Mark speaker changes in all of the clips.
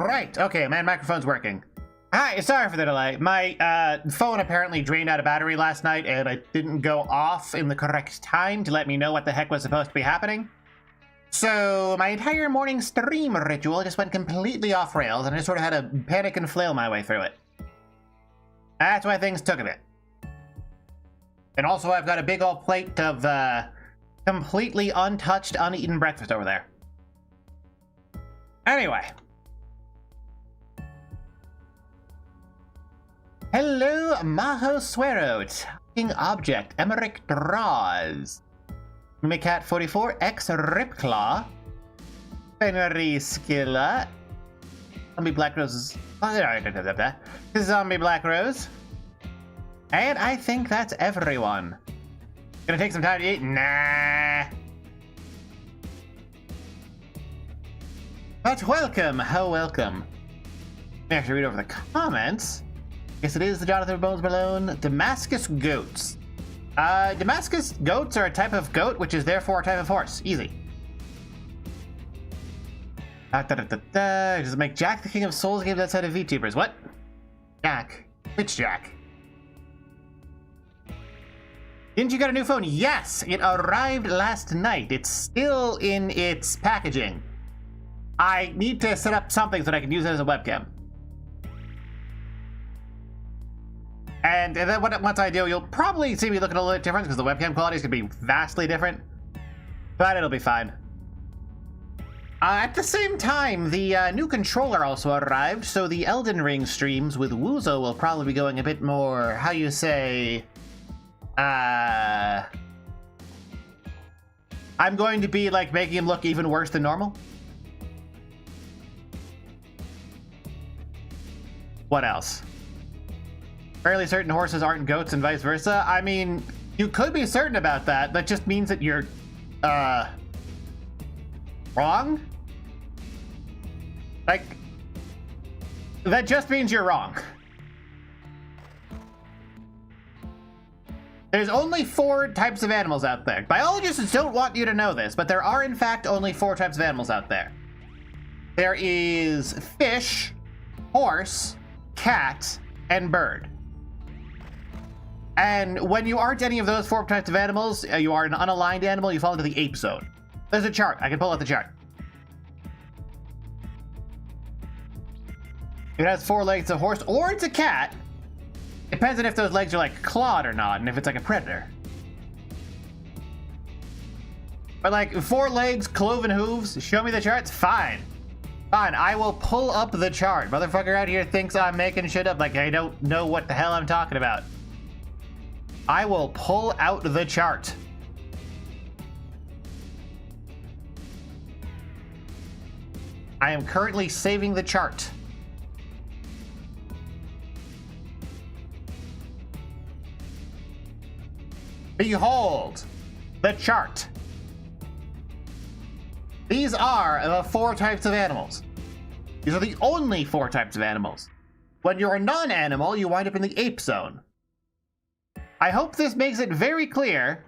Speaker 1: Right. Okay, man, microphone's working. Hi, sorry for the delay. My phone apparently drained out of battery last night, and it didn't go off in the correct time to let me know what the heck was supposed to be happening. So my entire morning stream ritual just went completely off rails, and I just sort of had to panic and flail my way through it. That's why things took a bit. And also, I've got a big old plate of completely untouched, uneaten breakfast over there. Anyway. Hello, Maho Suero. Talking object. Emmerich Draws. Mimicat 44. X Ripclaw. Fenry Skilla. Zombie Black Rose. Zombie Black Rose. And I think that's everyone. Gonna take some time to eat? Nah. But welcome, how welcome. I have to read over the comments. Yes, it is the Jonathan Bones Malone. Damascus goats. Damascus goats are a type of goat, which is therefore a type of horse. Easy. Does it make Jack the King of Souls games outside of VTubers? What? Jack? Which Jack? Didn't you get a new phone? Yes! It arrived last night. It's still in its packaging. I need to set up something so that I can use it as a webcam. And then once I do, you'll probably see me looking a little bit different because the webcam quality is going to be vastly different. But it'll be fine. At the same time, the new controller also arrived, so the Elden Ring streams with Wuzo will probably be going a bit more, how you say... I'm going to be, like, making him look even worse than normal. What else? Fairly certain horses aren't goats and vice versa. I mean, you could be certain about that. That just means that you're, wrong? Like, that just means you're wrong. There's only 4 types of animals out there. Biologists don't want you to know this, but there are in fact only 4 types of animals out there. There is fish, horse, cat, and bird. And when you aren't any of those 4 types of animals, you are an unaligned animal, you fall into the ape zone. There's a chart. I can pull out the chart. It has 4 legs, a horse, or it's a cat. Depends on if those legs are like clawed or not, and if it's like a predator. But like 4 legs, cloven hooves, show me the charts, fine. Fine, I will pull up the chart. Motherfucker out here thinks I'm making shit up like I don't know what the hell I'm talking about. I will pull out the chart. I am currently saving the chart. Behold the chart. These are the 4 types of animals. These are the only 4 types of animals. When you're a non-animal, you wind up in the ape zone. I hope this makes it very clear.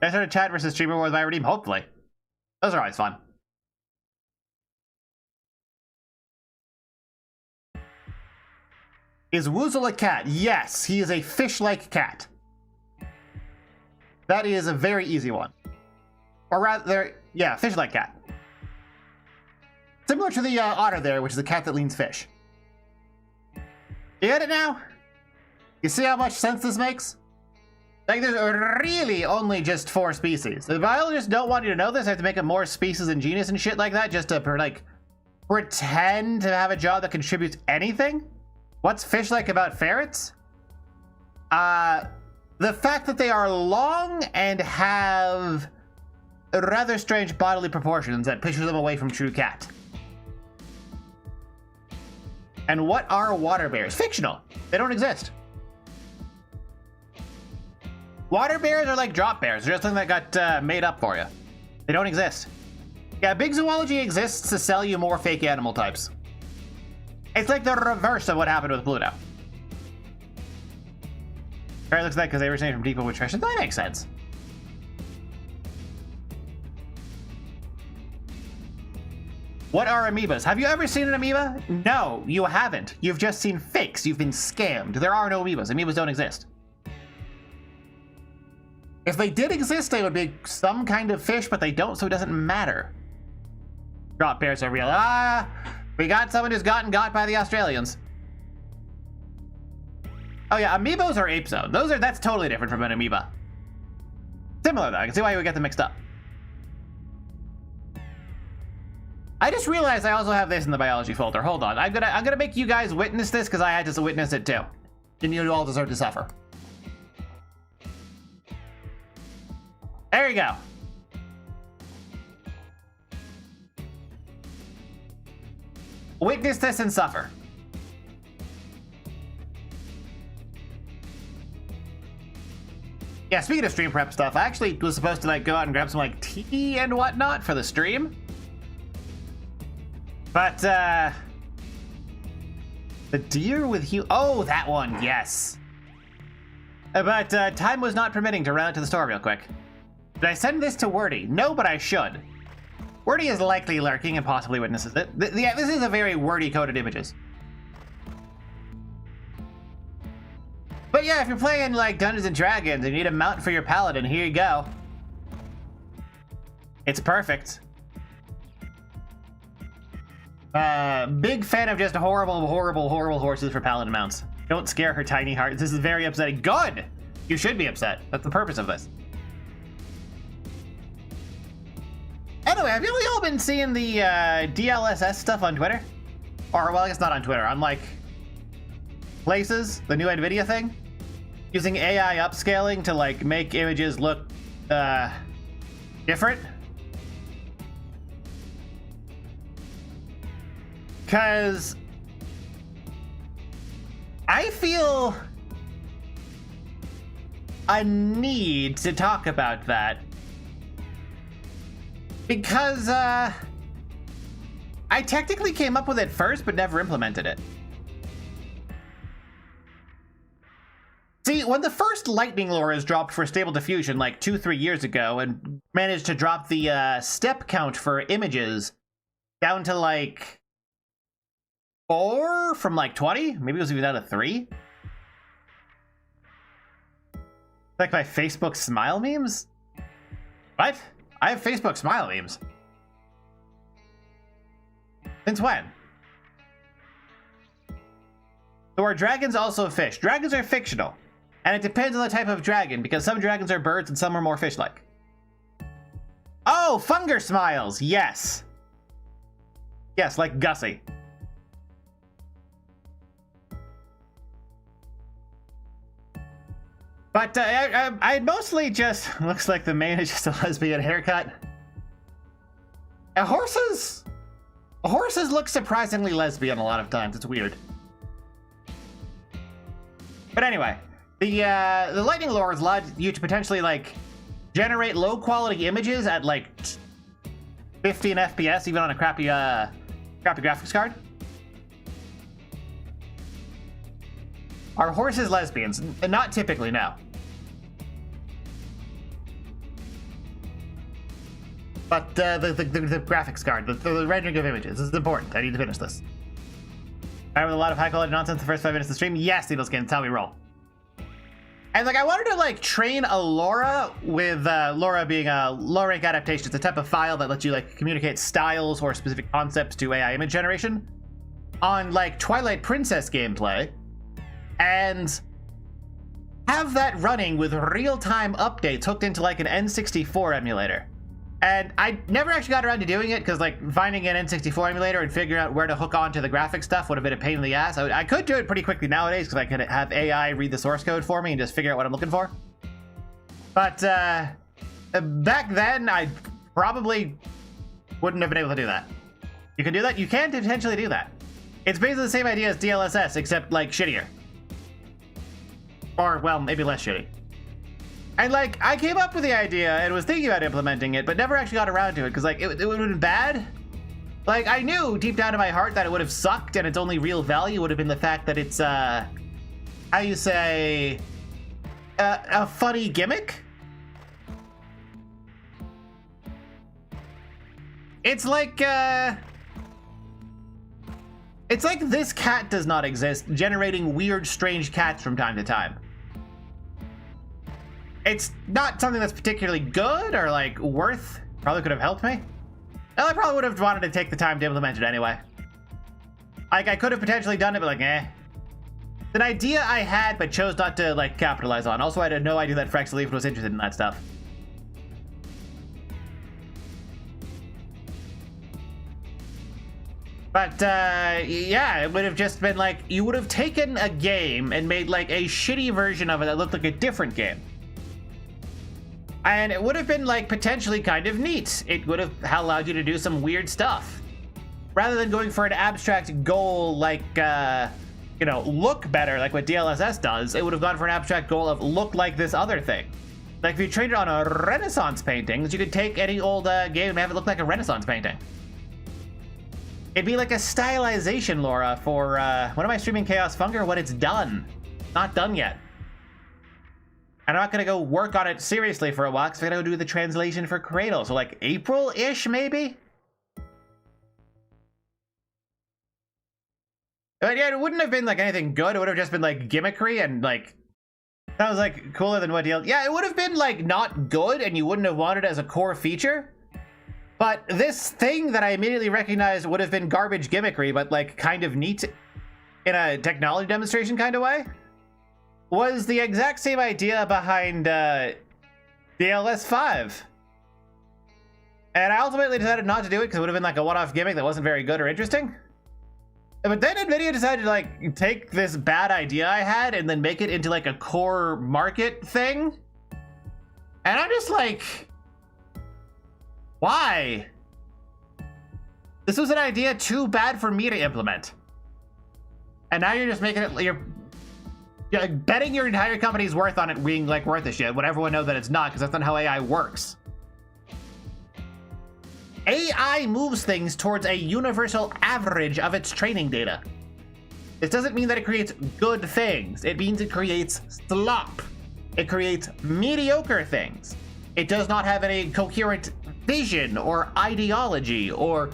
Speaker 1: I started chat versus streamer wars by redeem, hopefully. Those are always fun. Is Woozle a cat? Yes, he is a fish-like cat. That is a very easy one. Or rather, yeah, fish-like cat. Similar to the otter there, which is the cat that leans fish. You get it now? You see how much sense this makes? Like, there's really only just 4 species. The biologists don't want you to know this. I have to make up more species and genus and shit like that just to, like, pretend to have a job that contributes anything? What's fish-like about ferrets? The fact that they are long and have rather strange bodily proportions that pushes them away from true cat. And what are water bears? Fictional. They don't exist. Water bears are like drop bears. They're just something that got made up for you. They don't exist. Yeah, Big Zoology exists to sell you more fake animal types. It's like the reverse of what happened with Pluto. It looks like because they originated from deep nutrition. That makes sense. What are amoebas? Have you ever seen an amoeba? No, you haven't. You've just seen fakes. You've been scammed. There are no amoebas. Amoebas don't exist. If they did exist, they would be some kind of fish, but they don't, so it doesn't matter. Drop bears are real. Ah, we got someone who's gotten got by the Australians. Oh yeah, amoebos are ape zone. That's totally different from an amoeba. Similar though, I can see why you would get them mixed up. I just realized I also have this in the biology folder. Hold on, I'm gonna make you guys witness this because I had to witness it too. And you all deserve to suffer. There you go. Witness this and suffer. Yeah, speaking of stream prep stuff, I actually was supposed to like go out and grab some like tea and whatnot for the stream. But the deer with you. Oh, that one, yes. But time was not permitting to run out to the store real quick. Did I send this to Wordy? No, but I should. Wordy is likely lurking and possibly witnesses it. Yeah, this is a very Wordy-coded images. But yeah, if you're playing like Dungeons and Dragons and you need a mount for your paladin, here you go. It's perfect. Big fan of just horrible horses for paladin mounts. Don't scare her tiny heart. This is very upsetting. Good! You should be upset. That's the purpose of this. Anyway, have you all been seeing the DLSS stuff on Twitter? Or, well, I guess not on Twitter. On, like, Places, the new NVIDIA thing? Using AI upscaling to, like, make images look, different? Because I feel a need to talk about that. Because, I technically came up with it first, but never implemented it. See, when the first lightning lures dropped for Stable Diffusion like 2-3 years ago and managed to drop the step count for images down to like 4 from like 20, maybe it was even down to 3. Like my Facebook smile memes? What? I have Facebook smile memes. Since when? So are dragons also fish? Dragons are fictional. And it depends on the type of dragon, because some dragons are birds and some are more fish-like. Oh, Funger smiles! Yes! Yes, like Gussie. But I mostly just... Looks like the main is just a lesbian haircut. Horses look surprisingly lesbian a lot of times. It's weird. But anyway, the lightning lures allowed you to potentially like generate low quality images at like 15 FPS, even on a crappy graphics card. Are horses lesbians? Not typically, no. But the graphics card, the rendering of images, this is important. I need to finish this. I with a lot of high quality nonsense the first 5 minutes of the stream. Yes, Needleskin, that's how we roll. And like I wanted to like train a LoRa with LoRa being a low rank adaptation. It's a type of file that lets you like communicate styles or specific concepts to AI image generation on like Twilight Princess gameplay, and have that running with real-time updates hooked into like an N64 emulator. And I never actually got around to doing it because like finding an N64 emulator and figuring out where to hook onto the graphic stuff would have been a pain in the ass. I could do it pretty quickly nowadays because I could have AI read the source code for me and just figure out what I'm looking for. But back then, I probably wouldn't have been able to do that. You can do that? You can potentially do that. It's basically the same idea as DLSS, except like shittier. Or, well, maybe less shitty. And like, I came up with the idea and was thinking about implementing it, but never actually got around to it because like, it would have been bad. Like, I knew deep down in my heart that it would have sucked, and its only real value would have been the fact that it's, how you say, a funny gimmick? It's like, It's like this cat does not exist, generating weird, strange cats from time to time. It's not something that's particularly good or like worth. Probably could have helped me. Well, I probably would have wanted to take the time to implement it anyway. Like, I could have potentially done it, but like, eh. It's an idea I had, but chose not to like capitalize on. Also, I had no idea that Frexleaf was interested in that stuff. But, yeah, it would have just been like, you would have taken a game and made like a shitty version of it that looked like a different game. And it would have been like potentially kind of neat. It would have allowed you to do some weird stuff. Rather than going for an abstract goal like, you know, look better like what DLSS does, it would have gone for an abstract goal of look like this other thing. Like if you trained it on a Renaissance paintings, you could take any old game and have it look like a Renaissance painting. It'd be like a stylization, Laura, for when am I streaming Chaos Funger? When it's done. Not done yet. And I'm not gonna go work on it seriously for a while because I gotta go do the translation for Cradle. So like April-ish, maybe? But yeah, it wouldn't have been like anything good. It would have just been like gimmickry and like that was like cooler than what deal. Yeah, it would have been like not good and you wouldn't have wanted it as a core feature. But this thing that I immediately recognized would have been garbage gimmickry, but like kind of neat in a technology demonstration kind of way, was the exact same idea behind the LS5. And I ultimately decided not to do it because it would have been like a one-off gimmick that wasn't very good or interesting. But then NVIDIA decided to like take this bad idea I had and then make it into like a core market thing. And I'm just like, why? This was an idea too bad for me to implement. And now you're just making it, you're betting your entire company's worth on it being like worth a shit when everyone knows that it's not, because that's not how AI works. AI moves things towards a universal average of its training data. This doesn't mean that it creates good things. It means it creates slop. It creates mediocre things. It does not have any coherent vision or ideology or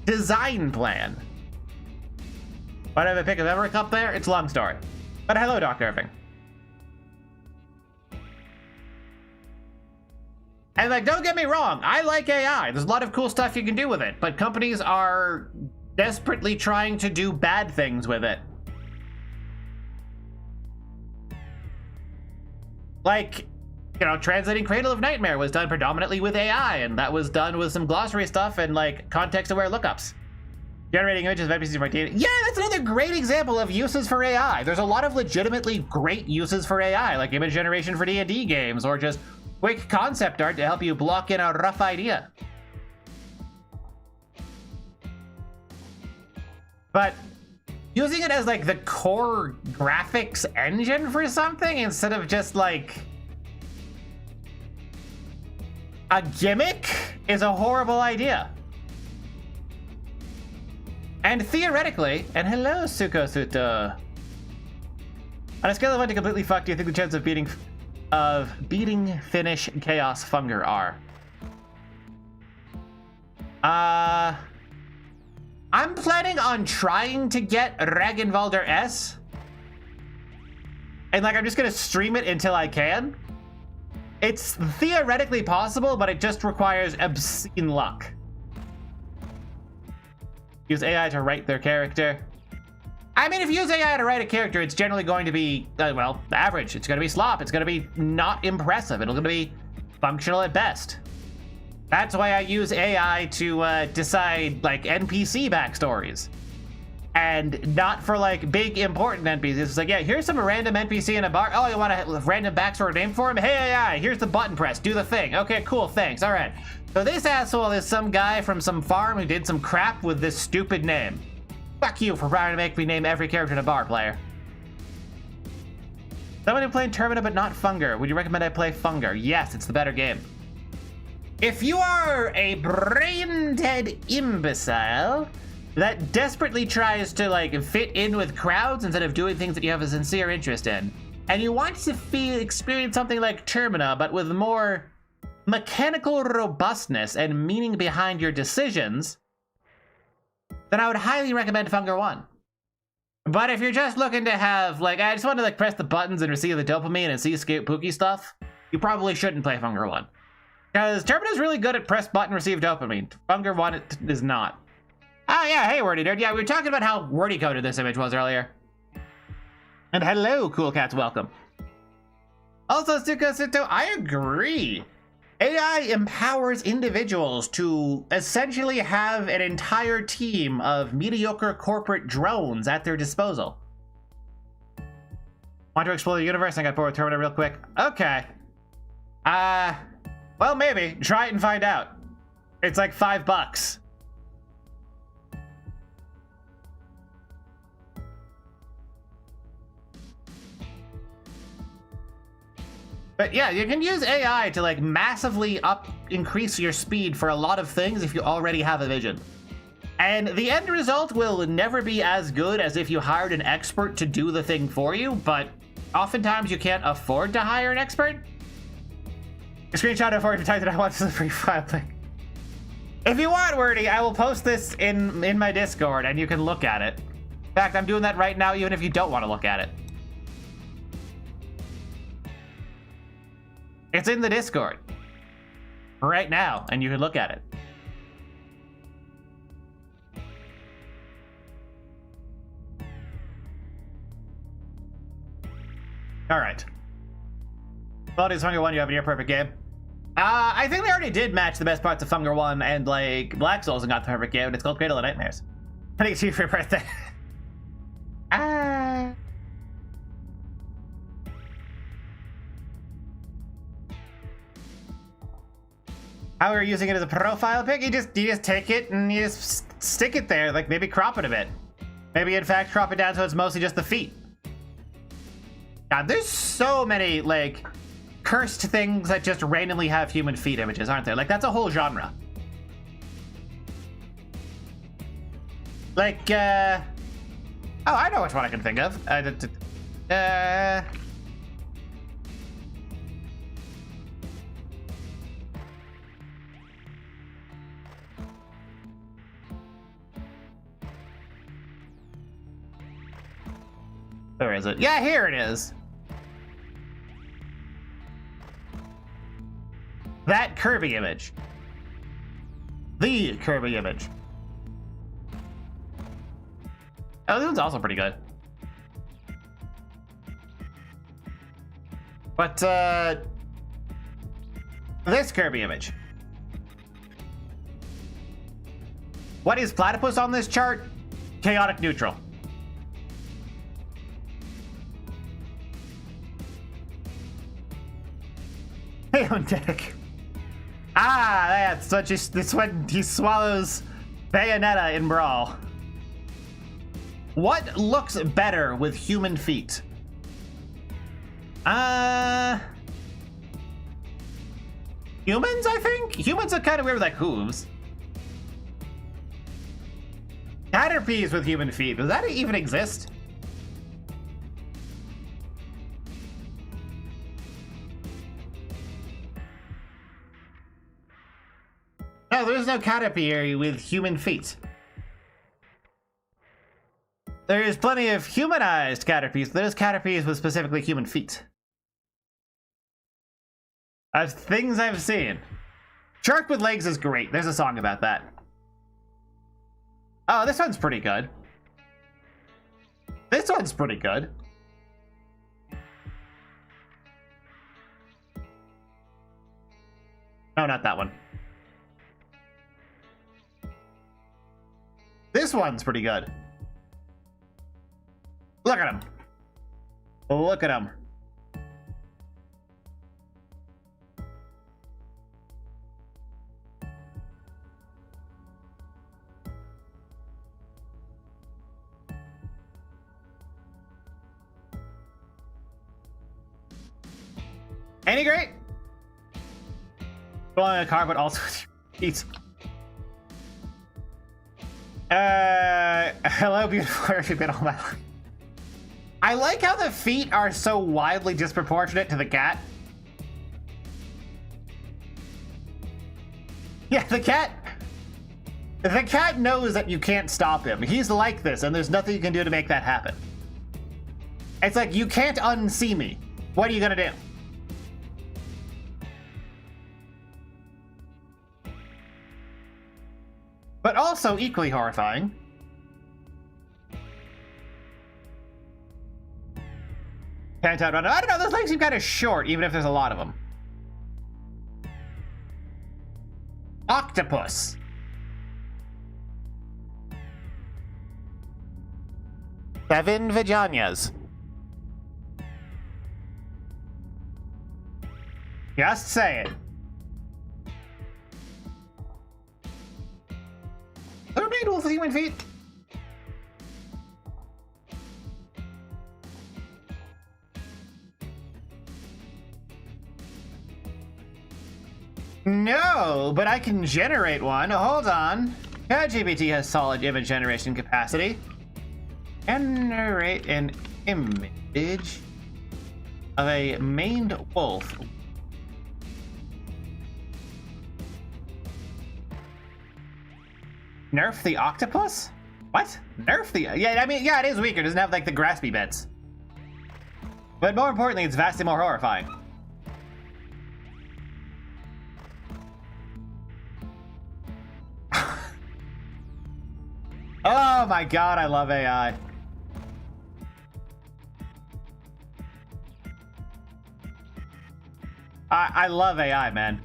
Speaker 1: design plan. Why did I pick a Everett up there? It's a long story. But hello, Dr. Irving. And like, don't get me wrong, I like AI. There's a lot of cool stuff you can do with it, but companies are desperately trying to do bad things with it. Like, you know, translating Cradle of Nightmare was done predominantly with AI, and that was done with some glossary stuff and like context-aware lookups. Generating images of NPCs from data. Yeah, that's another great example of uses for AI. There's a lot of legitimately great uses for AI, like image generation for D&D games, or just quick concept art to help you block in a rough idea. But using it as like the core graphics engine for something instead of just like a gimmick is a horrible idea. And theoretically, and hello, Suko Suto. On a scale of 1 to completely fucked, do you think the chance of beating Finnish Chaos Funger are? I'm planning on trying to get Ragnvalder S. And like, I'm just gonna stream it until I can. It's theoretically possible, but it just requires obscene luck. Use AI to write their character. I mean, if you use AI to write a character, it's generally going to be, well, average. It's going to be slop. It's going to be not impressive. It's going to be functional at best. That's why I use AI to decide, like, NPC backstories. And not for, like, big, important NPCs. It's like, yeah, here's some random NPC in a bar. Oh, you want a random backstory name for him? Hey, AI, here's the button press. Do the thing. Okay, cool, thanks. All right. So this asshole is some guy from some farm who did some crap with this stupid name. Fuck you for trying to make me name every character in a bar, player. Someone who played Termina but not Funger. Would you recommend I play Funger? Yes, it's the better game. If you are a brain-dead imbecile that desperately tries to like fit in with crowds instead of doing things that you have a sincere interest in, and you want to experience something like Termina but with more mechanical robustness and meaning behind your decisions, then I would highly recommend Funger 1. But if you're just looking to have, like, I just want to, like, press the buttons and receive the dopamine and see Pookie stuff, you probably shouldn't play Funger 1. Because Turbine is really good at press button, receive dopamine. Funger 1 is not. Oh, yeah, hey, Wordy Dude. Yeah, we were talking about how wordy coded this image was earlier. And hello, Cool Cats, welcome. Also, Sito, I agree. AI empowers individuals to essentially have an entire team of mediocre corporate drones at their disposal. Want to explore the universe? I got bored with Terminator real quick. Okay. Well, maybe. Try it and find out. It's like $5. But yeah, you can use AI to like massively increase your speed for a lot of things if you already have a vision. And the end result will never be as good as if you hired an expert to do the thing for you, but oftentimes you can't afford to hire an expert. A screenshot of it typed that I want the free file thing. If you want, Wordy, I will post this in my Discord and you can look at it. In fact, I'm doing that right now even if you don't want to look at it. It's in the Discord right now, and you can look at it. All right. Quality is Funger 1, you have a near perfect game. I think they already did match the best parts of Funger 1 and like Black Souls and got the perfect game, and it's called Cradle of Nightmares. I think it's you for your birthday. How are you using it as a profile pic? You just take it and you just stick it there, like maybe crop it a bit. Maybe in fact crop it down so it's mostly just the feet. God, there's so many like cursed things that just randomly have human feet images, aren't there? Like that's a whole genre. Like, oh, I know which one I can think of. Where is it? Yeah, here it is. That Kirby image. The Kirby image. Oh, this one's also pretty good. But, this Kirby image. What is platypus on this chart? Chaotic neutral. Dick. Ah, that's such a, this when he swallows Bayonetta in Brawl. What looks better with human feet? Humans, I think? Humans are kind of weird with like hooves. Caterpies with human feet, does that even exist? No, there's no Caterpie with human feet. There's plenty of humanized Caterpies, but there's Caterpies with specifically human feet. As things I've seen. Shark with legs is great. There's a song about that. Oh, this one's pretty good. This one's pretty good. No, not that one. This one's pretty good. Look at him. Look at him. Ain't he great? Going a car, but also eats. Hello, beautiful. Where have you been all my life? I like how the feet are so wildly disproportionate to the cat. Yeah, the The cat knows that you can't stop him. He's like this, and there's nothing you can do to make that happen. It's like, you can't unsee me. What are you gonna do? But also equally horrifying. Can't outrun. I don't know, those legs seem kind of short, even if there's a lot of them. Octopus. Seven vaginas. Just say it. Are made with human feet? No, but I can generate one. Hold on. ChatGPT has solid image generation capacity. Generate an image of a maned wolf. Nerf the octopus? What? Nerf the... Yeah, I mean, yeah, it is weaker. It doesn't have, like, the graspy bits. But more importantly, it's vastly more horrifying. Oh my god, I love AI. I love AI, man.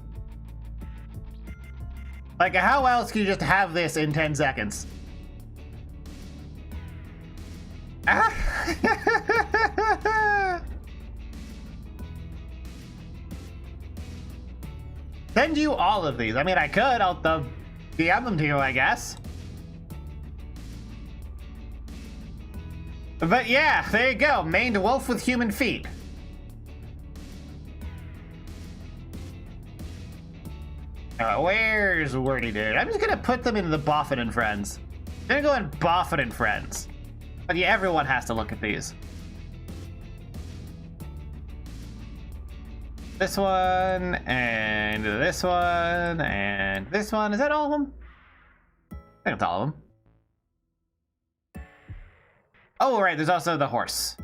Speaker 1: Like, how else can you just have this in 10 seconds? Send you all of these. I mean, I could. I'll DM them to you, I guess. But yeah, there you go. Maned wolf with human feet. Where's Wordy Dude? I'm just gonna put them in the Boffin and Friends. I'm gonna go in Boffin and Friends. But yeah, everyone has to look at these. This one, and this one, and this one. Is that all of them? I think it's all of them. Oh, right, there's also the horse.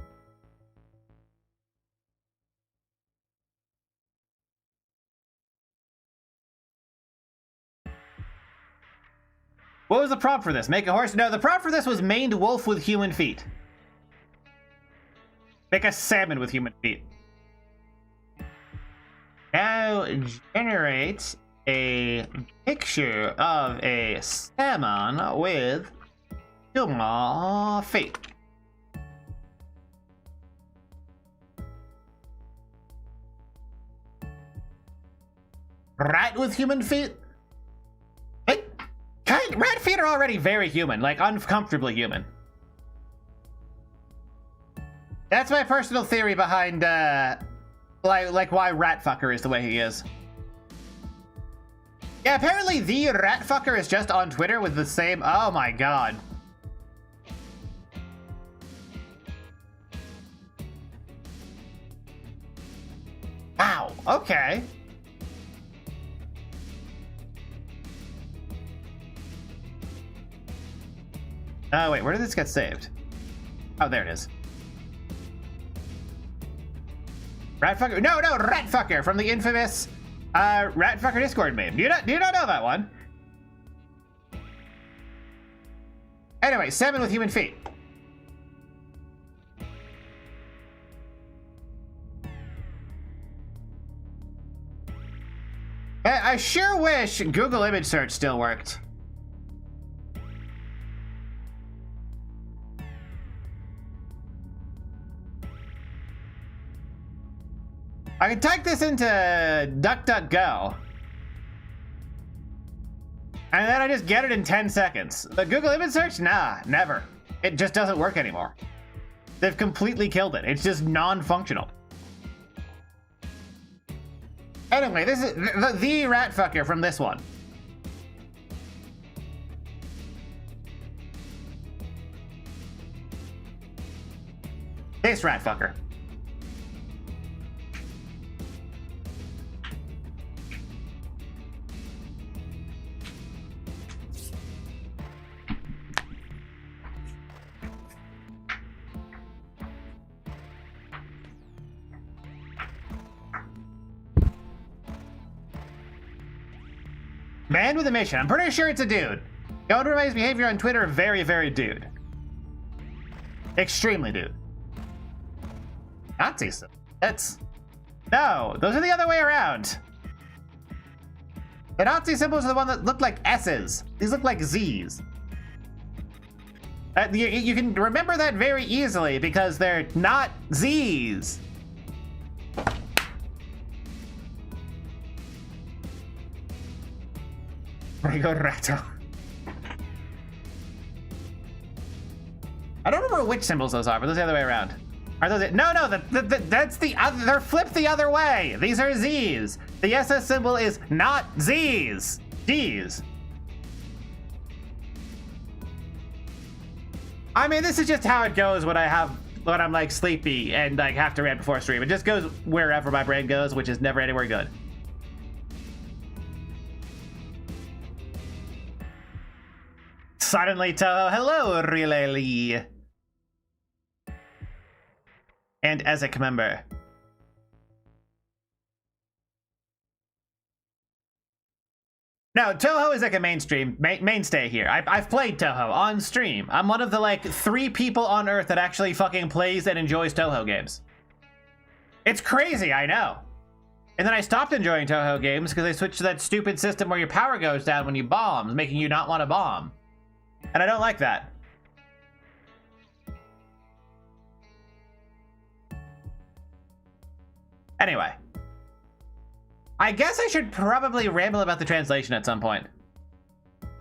Speaker 1: What was the prompt for this? Make a horse? No, the prompt for this was maned wolf with human feet. Make a salmon with human feet. Now generate a picture of a salmon with human feet. Rat with human feet? Rat feet are already very human, like uncomfortably human. That's my personal theory behind, like why Ratfucker is the way he is. Yeah, apparently the Ratfucker is just on Twitter with the same. Oh my god. Wow. Okay. Oh, wait, where did this get saved? Oh, there it is. Ratfucker? No, Ratfucker from the infamous Ratfucker Discord meme. Do you not know that one? Anyway, salmon with human feet. I sure wish Google image search still worked. I can type this into DuckDuckGo. And then I just get it in 10 seconds. The Google image search? Nah, never. It just doesn't work anymore. They've completely killed it. It's just non-functional. Anyway, this is the Ratfucker from this one. This Ratfucker. Man with a mission. I'm pretty sure it's a dude. Going to his behavior on Twitter, very, very dude. Extremely dude. Nazi symbol. That's... No, those are the other way around. The Nazi symbols are the one that look like S's. These look like Z's. You can remember that very easily because they're not Z's. Rigoretto. I don't remember which symbols those are, but those are the other way around. Are those? No, that's the other. They're flipped the other way. These are Z's. The SS symbol is not Z's. D's. I mean, this is just how it goes when I'm like sleepy and like have to rant before stream. It just goes wherever my brain goes, which is never anywhere good. Suddenly, Toho, hello, Riley. And Ezek member. No, Toho is like a mainstay here. I've played Toho on stream. I'm one of the like 3 people on Earth that actually fucking plays and enjoys Toho games. It's crazy, I know. And then I stopped enjoying Toho games because they switched to that stupid system where your power goes down when you bomb, making you not want to bomb. And I don't like that. Anyway. I guess I should probably ramble about the translation at some point.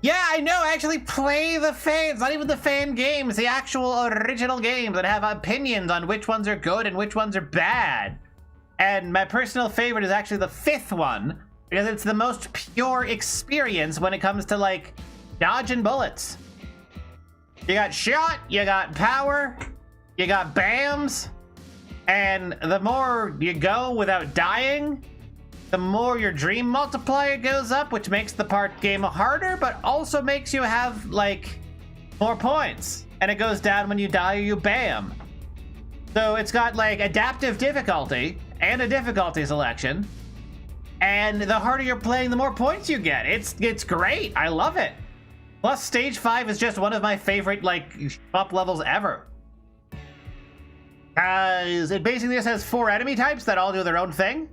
Speaker 1: Yeah, I know, actually play the fans, not even the fan games, the actual original games that have opinions on which ones are good and which ones are bad. And my personal favorite is actually the 5th one, because it's the most pure experience when it comes to, like, dodging bullets. You got shot, you got power, you got BAMs, and the more you go without dying, the more your dream multiplier goes up, which makes the part game harder, but also makes you have, like, more points. And it goes down when you die or you BAM. So it's got, like, adaptive difficulty and a difficulty selection. And the harder you're playing, the more points you get. It's great. I love it. Plus, Stage 5 is just one of my favorite, like, up levels ever. It basically just has 4 enemy types that all do their own thing.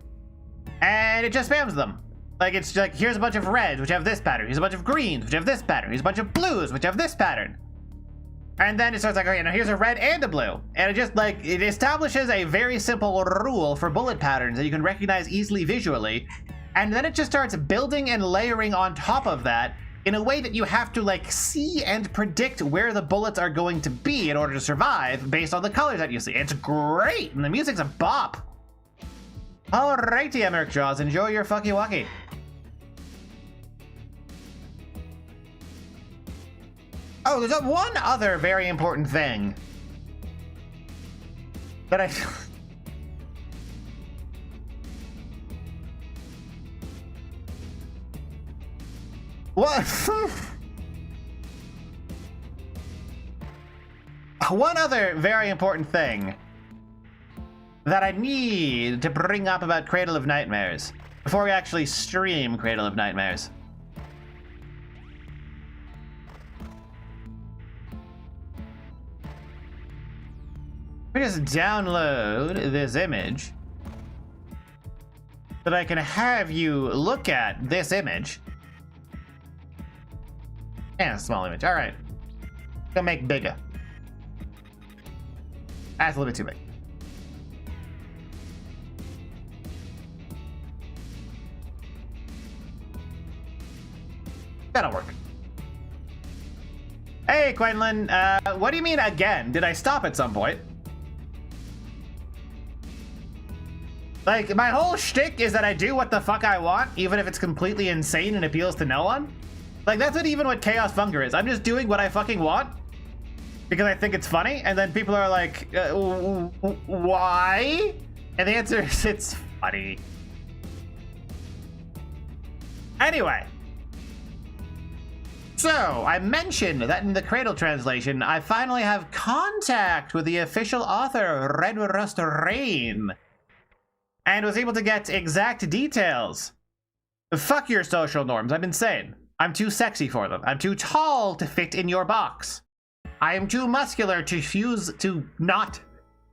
Speaker 1: And it just spams them. Like, it's like, here's a bunch of reds, which have this pattern. Here's a bunch of greens, which have this pattern. Here's a bunch of blues, which have this pattern. And then it starts like, okay, now here's a red and a blue. And it just, like, it establishes a very simple rule for bullet patterns that you can recognize easily visually. And then it just starts building and layering on top of that in a way that you have to, like, see and predict where the bullets are going to be in order to survive based on the colors that you see. It's great, and the music's a bop. Alrighty, Emmerich Jaws, enjoy your fucky wucky. Oh, there's one other very important thing that I... What? One other very important thing that I need to bring up about Cradle of Nightmares before we actually stream Cradle of Nightmares. Let me just download this image so that I can have you look at this image. And a small image. All right. Gonna make bigger. That's a little bit too big. That'll work. Hey, Quenlin. What do you mean again? Did I stop at some point? Like, my whole shtick is that I do what the fuck I want, even if it's completely insane and appeals to no one. Like, that's what Chaos Funker is. I'm just doing what I fucking want because I think it's funny, and then people are like, why? And the answer is, it's funny. Anyway. So, I mentioned that in the Cradle translation, I finally have contact with the official author, Red Rust Rain, and was able to get exact details Fuck your social norms. I'm insane. I'm too sexy for them. I'm too tall to fit in your box. I am too muscular to not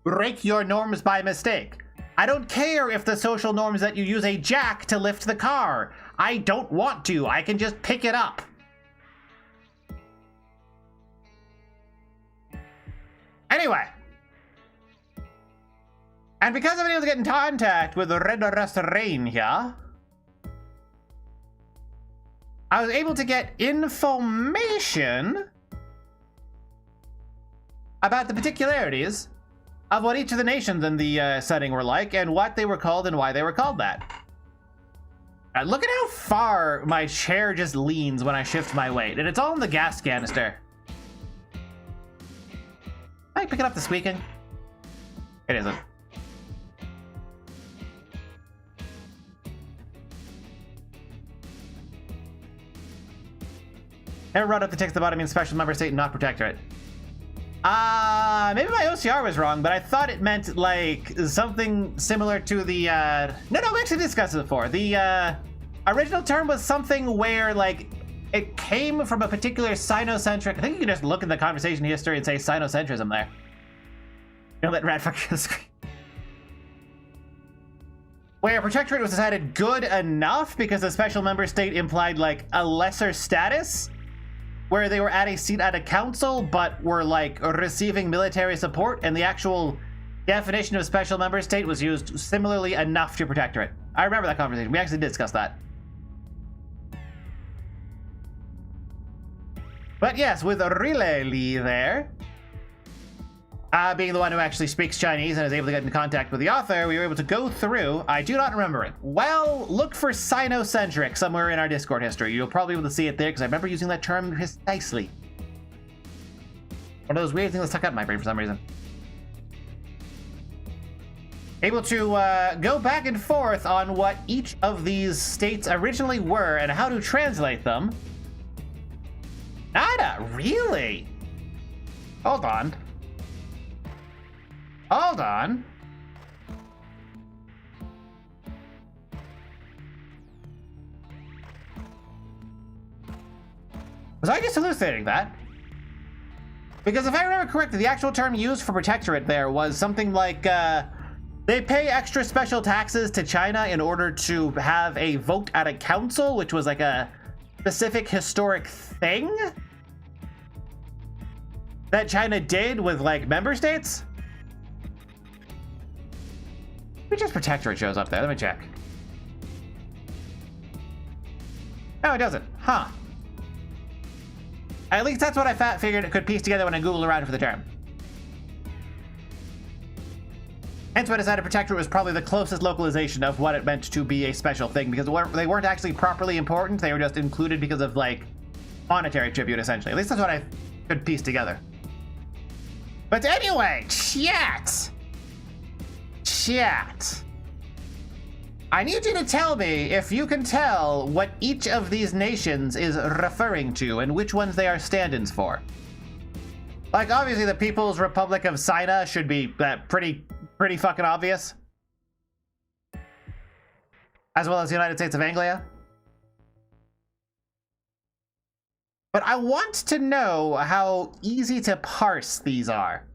Speaker 1: break your norms by mistake. I don't care if the social norms that you use a jack to lift the car. I don't want to. I can just pick it up. Anyway. And because I've been able to get in contact with the Red Rain here, I was able to get information about the particularities of what each of the nations in the setting were like, and what they were called and why they were called that. Look at how far my chair just leans when I shift my weight, and it's all in the gas canister. Am I picking up the squeaking? It isn't. Never brought up the text about it means special member state and not protectorate. Maybe my OCR was wrong, but I thought it meant like something similar to the no, we actually discussed it before. The original term was something where like it came from a particular Sinocentric. I think you can just look in the conversation history and say Sinocentrism there. You know that rat fucking screen. Where protectorate was decided good enough because the special member state implied like a lesser status, where they were at a seat at a council, but were like receiving military support, and the actual definition of special member state was used similarly enough to protectorate. I remember that conversation. We actually did discuss that. But yes, with Relay Lee there, being the one who actually speaks Chinese and is able to get in contact with the author, we were able to go through. I do not remember it. Well, look for Sinocentric somewhere in our Discord history. You'll probably be able to see it there, because I remember using that term precisely. One of those weird things that stuck out in my brain for some reason. Able to go back and forth on what each of these states originally were and how to translate them. Nada, really? Hold on. Hold on. Was I just hallucinating that? Because if I remember correctly, the actual term used for protectorate there was something like, they pay extra special taxes to China in order to have a vote at a council, which was like a specific historic thing that China did with like member states. Maybe just protectorate shows up there. Let me check. No, it doesn't. Huh. At least that's what I figured it could piece together when I Googled around for the term. Hence why I decided protectorate was probably the closest localization of what it meant to be a special thing, because they weren't actually properly important. They were just included because of, like, monetary tribute, essentially. At least that's what I could piece together. But anyway, chat! I need you to tell me if you can tell what each of these nations is referring to and which ones they are stand-ins for. Like, obviously the People's Republic of Sina should be pretty fucking obvious. As well as the United States of Anglia. But I want to know how easy to parse these are.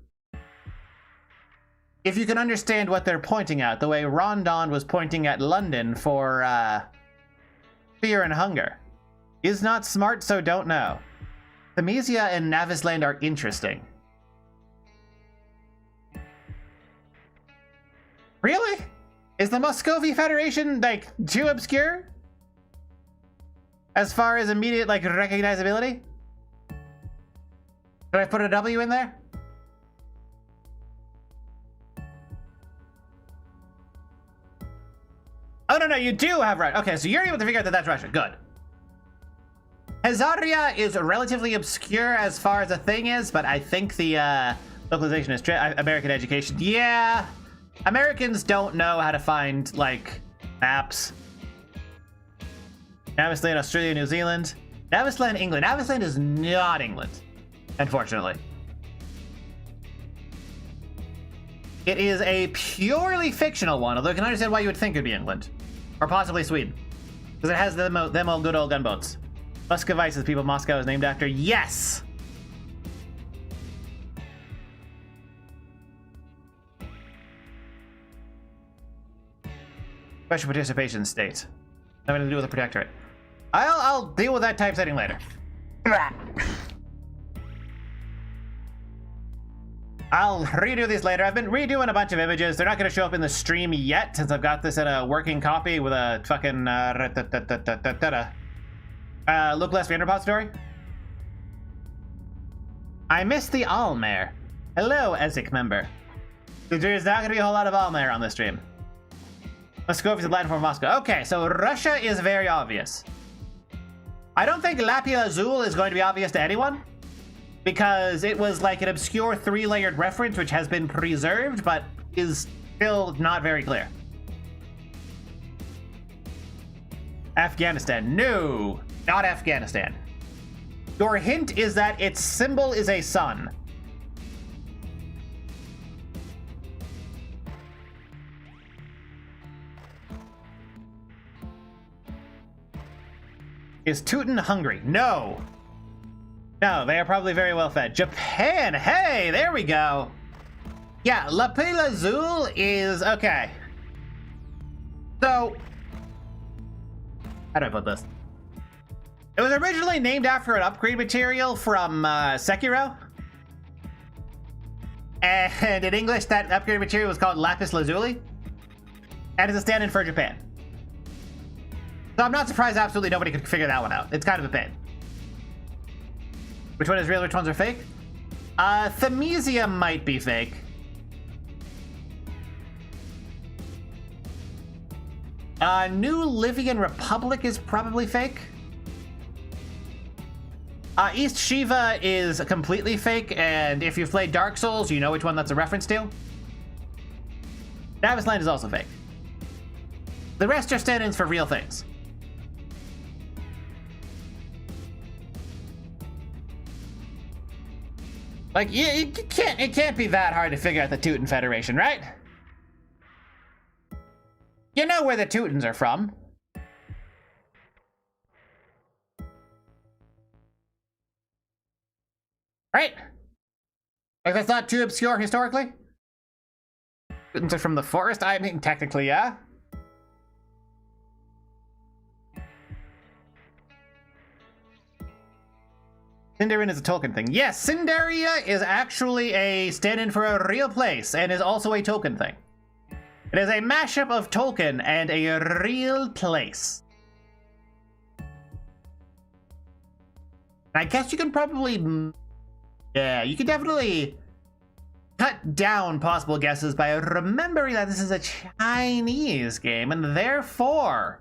Speaker 1: If you can understand what they're pointing at, the way Rondon was pointing at London for, fear and hunger. Is not smart, so don't know. Thamesia and Navisland are interesting. Really? Is the Muscovy Federation, like, too obscure? As far as immediate, like, recognizability? Did I put a W in there? Oh, no, you do have Russia. Okay, so you're able to figure out that that's Russia. Good. Hazaria is relatively obscure as far as a thing is, but I think the localization is American education. Yeah, Americans don't know how to find, like, maps. Navisland, Australia, New Zealand. Navisland, England. Navisland is not England, unfortunately. It is a purely fictional one, although I can understand why you would think it would be England. Or possibly Sweden. Because it has them old good old gunboats. Muscovites is the people Moscow is named after. Yes! Special participation state. Nothing to do with the protectorate. I'll deal with that typesetting later. I'll redo these later. I've been redoing a bunch of images. They're not going to show up in the stream yet, since I've got this in a working copy with a fucking Look Less Vanderpot story. I missed the Almer. Hello, ESIC member. There's not going to be a whole lot of Almer on this stream. Moscow is Latin for Moscow. Okay, so Russia is very obvious. I don't think Lapis Lazuli is going to be obvious to anyone, because it was like an obscure 3-layered reference which has been preserved, but is still not very clear. Afghanistan. No, not Afghanistan. Your hint is that its symbol is a sun. Is Teuton hungry? No. No, they are probably very well fed. Japan! Hey, there we go! Yeah, Lapis Lazuli is... okay. So... how do I put this? It was originally named after an upgrade material from Sekiro. And in English, that upgrade material was called Lapis Lazuli. And it's a stand-in for Japan. So I'm not surprised absolutely nobody could figure that one out. It's kind of a pain. Which one is real, which ones are fake? Thamesium might be fake. New Livian Republic is probably fake. East Shiva is completely fake, and if you've played Dark Souls, you know which one that's a reference to. Navis Land is also fake. The rest are stand-ins for real things. Like, it can't be that hard to figure out the Teuton Federation, right? You know where the Teutons are from. Right? Like, that's not too obscure historically? Teutons are from the forest? I mean, technically, yeah. Sindarin is a token thing. Yes, Sindaria is actually a stand-in for a real place and is also a token thing. It is a mashup of token and a real place. I guess you can probably... yeah, you can definitely cut down possible guesses by remembering that this is a Chinese game, and therefore...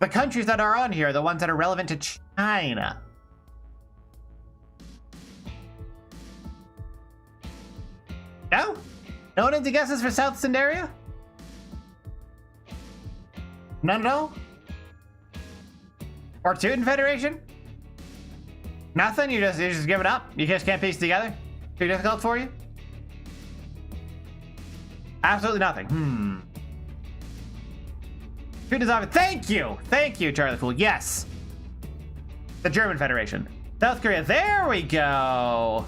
Speaker 1: the countries that are on here are the ones that are relevant to China. No? No one into guesses for South Sindaria? None at all? Or Teuton Federation? Nothing? You just give it up? You just can't piece it together? Too difficult for you? Absolutely nothing. Thank you, Charlie Fool. Yes. The German Federation. South Korea. There we go.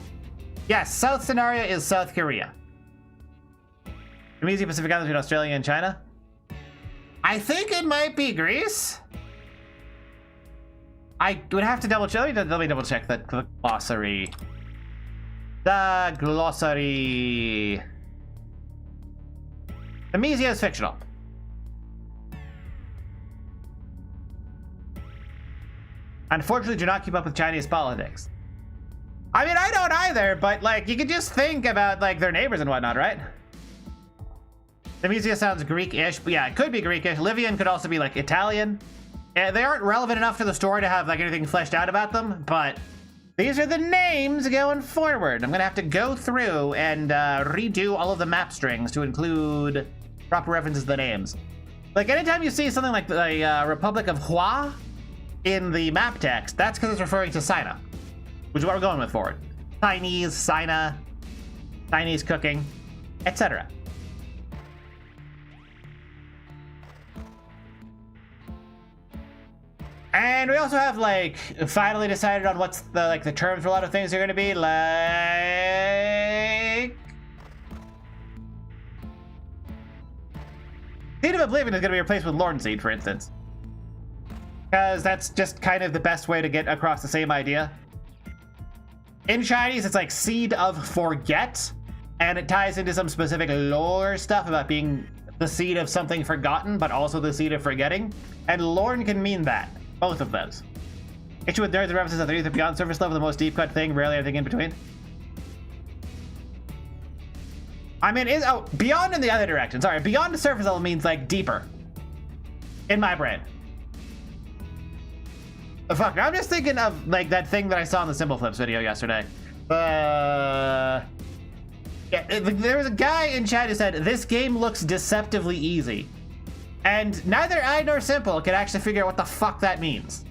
Speaker 1: Yes, South Sindaria is South Korea. Asia Pacific Islands between Australia and China. I think it might be Greece. I would have to double check. Let me double check the glossary. The glossary. Amesia is fictional. Unfortunately, do not keep up with Chinese politics. I mean, I don't either, but like, you could just think about like their neighbors and whatnot, right? Nemesia sounds Greek-ish, but yeah, it could be Greek-ish. Livian could also be like Italian. They aren't relevant enough to the story to have like anything fleshed out about them, but these are the names going forward. I'm gonna have to go through and redo all of the map strings to include proper references to the names. Like anytime you see something like the Republic of Hua in the map text, that's because it's referring to Sina, which is what we're going with forward. Chinese, Sina, Chinese cooking, etc. And we also have, like, finally decided on what's the terms for a lot of things are going to be, like... Seed of Oblivion is going to be replaced with Lorn Seed, for instance. Because that's just kind of the best way to get across the same idea. In Chinese, it's like Seed of Forget, and it ties into some specific lore stuff about being the seed of something forgotten, but also the seed of forgetting. And Lorn can mean that. Both of those. Issue with nerds and references of the youth beyond surface level, the most deep cut thing, rarely anything in between. I mean, beyond in the other direction. Sorry, beyond the surface level means like deeper. In my brain. Fuck, I'm just thinking of like that thing that I saw in the Symbol Flips video yesterday. Yeah, there was a guy in chat who said, this game looks deceptively easy. And neither I nor Simple can actually figure out what the fuck that means.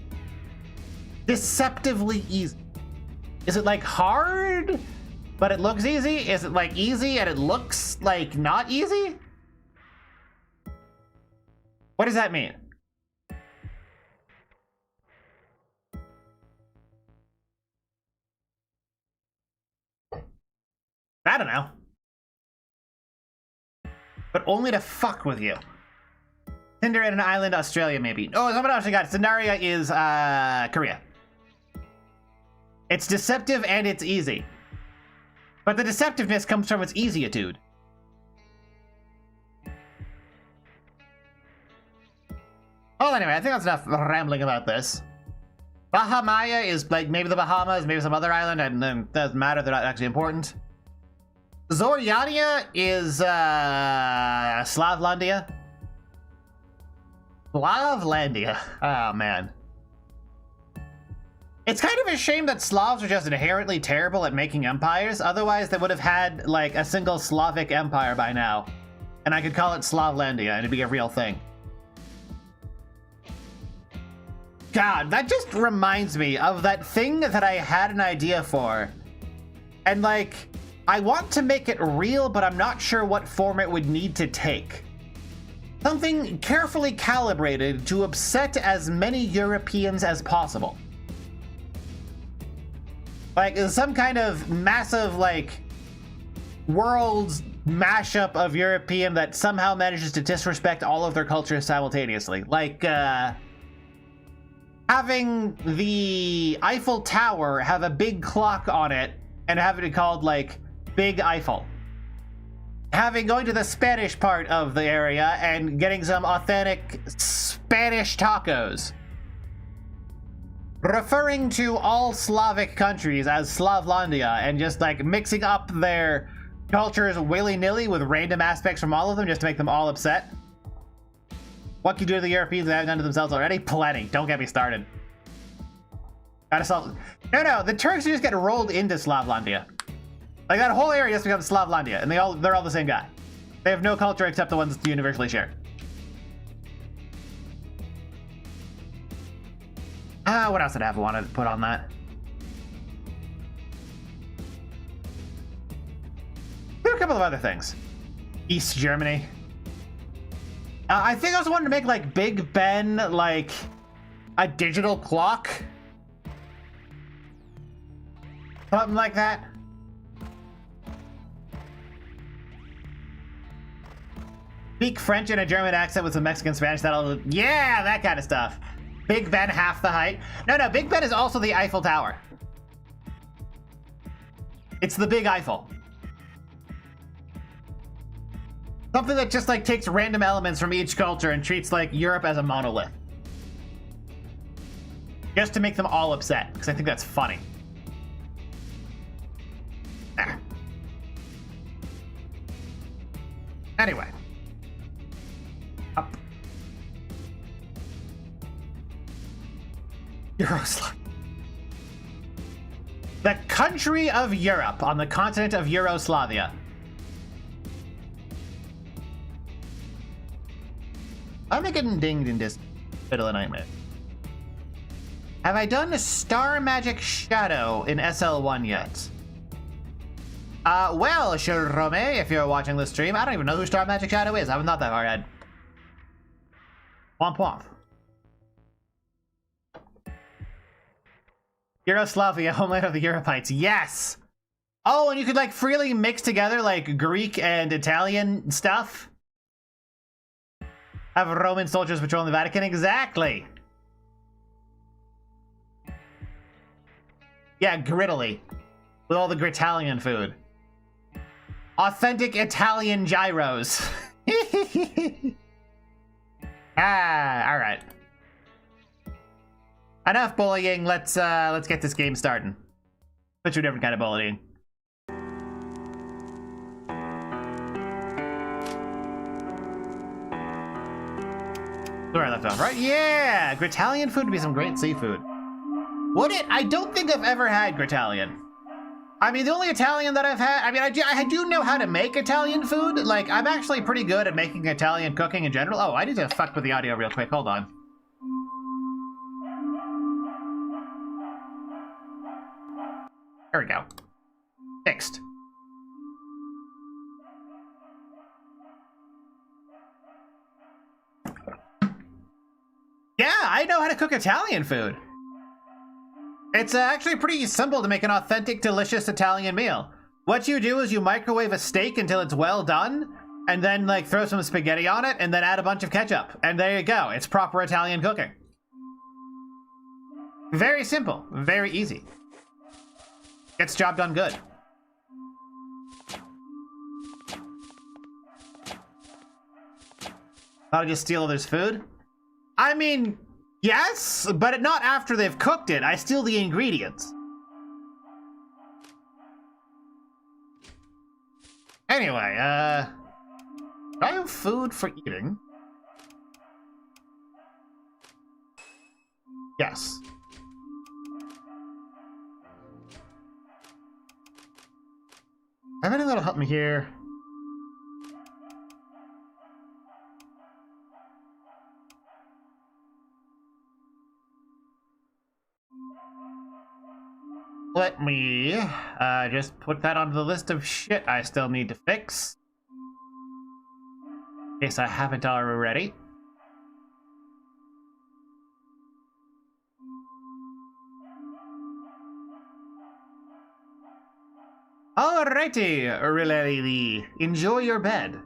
Speaker 1: Deceptively easy. Is it like hard, but it looks easy? Is it like easy and it looks like not easy? What does that mean? I don't know. But only to fuck with you. Tinder in an island, Australia, maybe. Oh, someone else got it. Scenario is Korea. It's deceptive and it's easy. But the deceptiveness comes from its easyitude. Well, anyway, I think that's enough rambling about this. Bahamaya is like maybe the Bahamas, maybe some other island, and then it doesn't matter, they're not actually important. Zoryania is Slavlandia. Slavlandia. Oh, man. It's kind of a shame that Slavs are just inherently terrible at making empires. Otherwise, they would have had, like, a single Slavic empire by now. And I could call it Slavlandia, and it'd be a real thing. God, that just reminds me of that thing that I had an idea for. And, like, I want to make it real, but I'm not sure what form it would need to take. Something carefully calibrated to upset as many Europeans as possible. Like, some kind of massive, like, world's mashup of European that somehow manages to disrespect all of their cultures simultaneously. Like, having the Eiffel Tower have a big clock on it and having it called, like, Big Eiffel. Going to the Spanish part of the area and getting some authentic Spanish tacos. Referring to all Slavic countries as Slavlandia and just like mixing up their cultures willy-nilly with random aspects from all of them just to make them all upset. What can you do to the Europeans that haven't done to themselves already? Plenty. Don't get me started. Gotta solve. No, the Turks just get rolled into Slavlandia. Like that whole area just becomes Slavlandia, and they're all the same guy. They have no culture except the ones that universally share. What else did I have wanted to put on that? There are a couple of other things. East Germany. I think I also wanted to make like Big Ben like a digital clock. Something like that. Speak French in a German accent with some Mexican Spanish. Yeah, that kind of stuff. Big Ben half the height. No, Big Ben is also the Eiffel Tower. It's the Big Eiffel. Something that just like takes random elements from each culture and treats like Europe as a monolith. Just to make them all upset, because I think that's funny. Anyway. Up. Euroslavia. The country of Europe on the continent of Euroslavia. I'm getting dinged in this Cradle of Nightmares. Have I done a Star Magic Shadow in SL1 yet? Well, Jerome, if you're watching this stream, I don't even know who Star Magic Shadow is. I haven't thought that far ahead. Womp womp. Yugoslavia, homeland of the Europites. Yes! Oh, and you could, like, freely mix together, like, Greek and Italian stuff? Have Roman soldiers patrolling the Vatican? Exactly! Yeah, Gridley. With all the Gritalian food. Authentic Italian gyros. Alright. Enough bullying, let's get this game starting. Switch to a different kind of bullying. Where I left off, right? Yeah! Gritalian food would be some great seafood. Would it? I don't think I've ever had Gritalian. I mean, the only Italian that I've had, I mean, I do know how to make Italian food. Like, I'm actually pretty good at making Italian cooking in general. Oh, I need to fuck with the audio real quick. Hold on. There we go. Fixed. Yeah, I know how to cook Italian food. It's actually pretty simple to make an authentic, delicious Italian meal. What you do is you microwave a steak until it's well done, and then like throw some spaghetti on it, and then add a bunch of ketchup. And there you go. It's proper Italian cooking. Very simple. Very easy. Gets job done good. How to just steal others' food? I mean, yes, but not after they've cooked it. I steal the ingredients. Anyway, do I have food for eating? Yes. I have anything that'll help me here. Let me just put that onto the list of shit I still need to fix. In case I haven't already. Alrighty, really, enjoy your bed.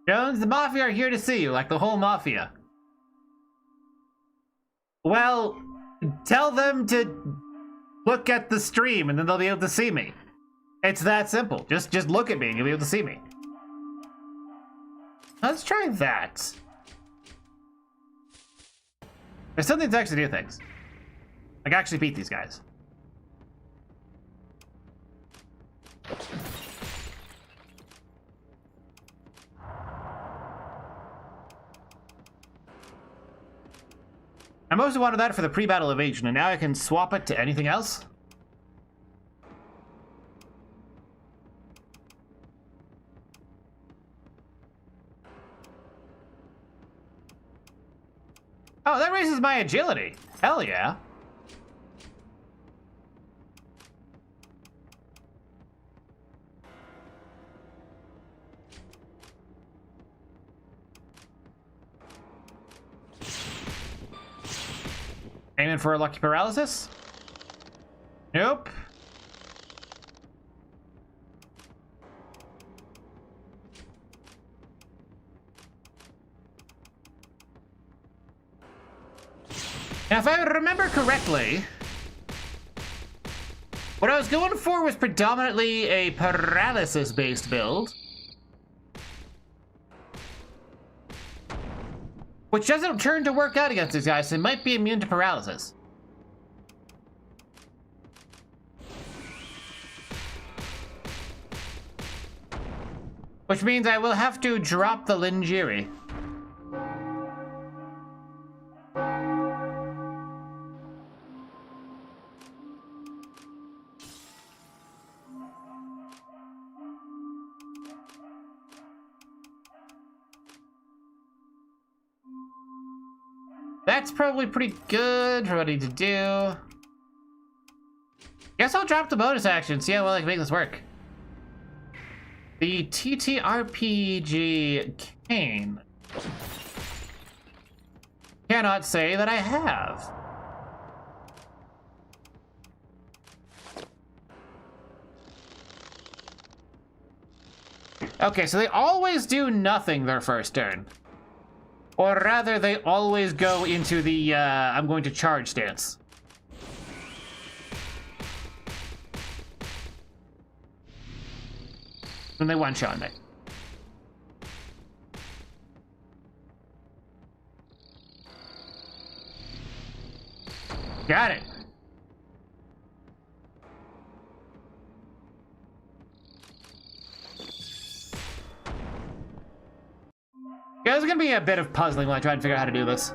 Speaker 1: Jones, the Mafia are here to see you, like the whole Mafia. Well, tell them to look at the stream and then they'll be able to see me. It's that simple. Just look at me and you'll be able to see me. Let's try that. There's something to actually do things. Like actually beat these guys. I mostly wanted that for the pre-battle evasion, and now I can swap it to anything else? Oh, that raises my agility. Hell yeah. Aiming for a lucky paralysis? Nope. Now, if I remember correctly, what I was going for was predominantly a paralysis-based build. Which doesn't turn to work out against these guys, so they might be immune to paralysis. Which means I will have to drop the Linjiri. That's probably pretty good for what I need to do. Guess I'll drop the bonus action, see how well I can make this work. The TTRPG cane. Cannot say that I have. Okay, so they always do nothing their first turn. Or rather, they always go into the, I'm going to charge stance. And they one-shot me. Got it. Yeah, there's gonna be a bit of puzzling when I try and figure out how to do this.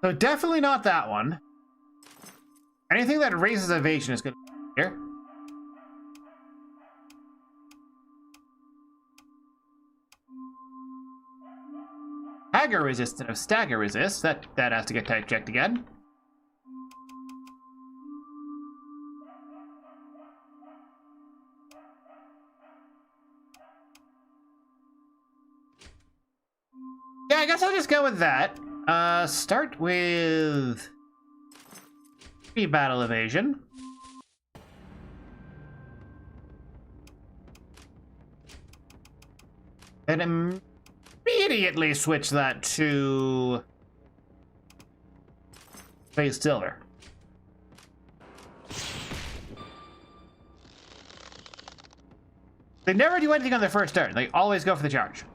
Speaker 1: So definitely not that one. Anything that raises evasion is good here. Stagger resist instead of stagger resist. That has to get type checked again. Yeah, I guess I'll just go with that. Start with battle evasion. And immediately switch that to phase silver. They never do anything on their first turn. They always go for the charge.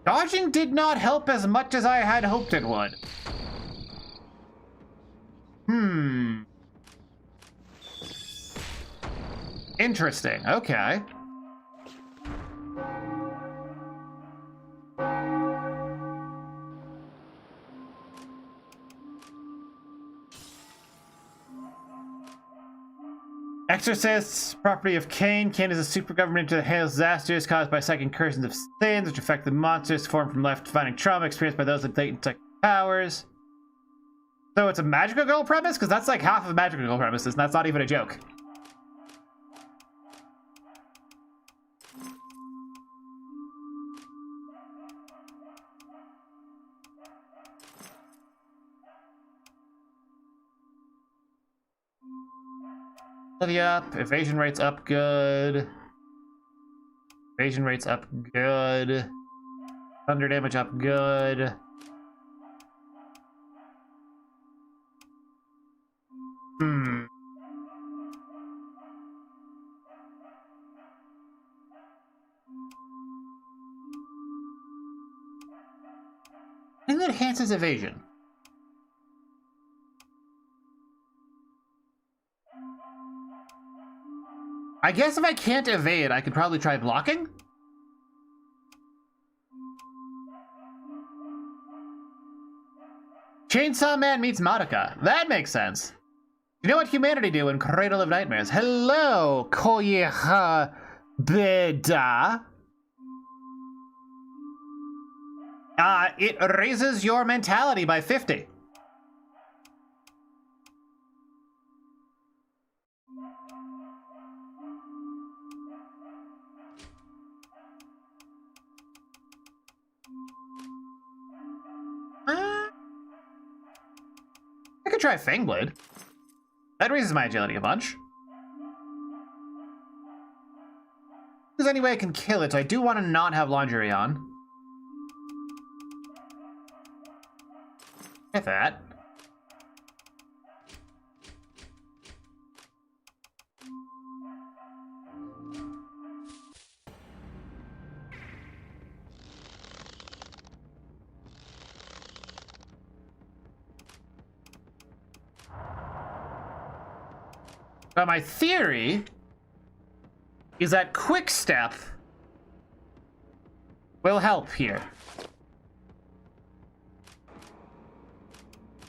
Speaker 1: Dodging did not help as much as I had hoped it would. Interesting. Okay. Exorcists, property of Cain. Cain is a super government that handles disasters caused by psychic curses of sins, which affect the monsters formed from life-defining trauma experienced by those with latent psychic powers. So it's a magical girl premise? Because that's like half of magical girl premises, and that's not even a joke. Up, evasion rates up good. Evasion rates up good. Thunder damage up good. I think that enhances evasion. I guess if I can't evade, I could probably try blocking. Chainsaw Man meets Madoka. That makes sense. You know what humanity do in Cradle of Nightmares? Hello, Koyeha Beda. It raises your mentality by 50. I could try Fangblade. That raises my agility a bunch. There's any way I can kill it, so I do want to not have lingerie on. Get that. But my theory is that Quick Step will help here.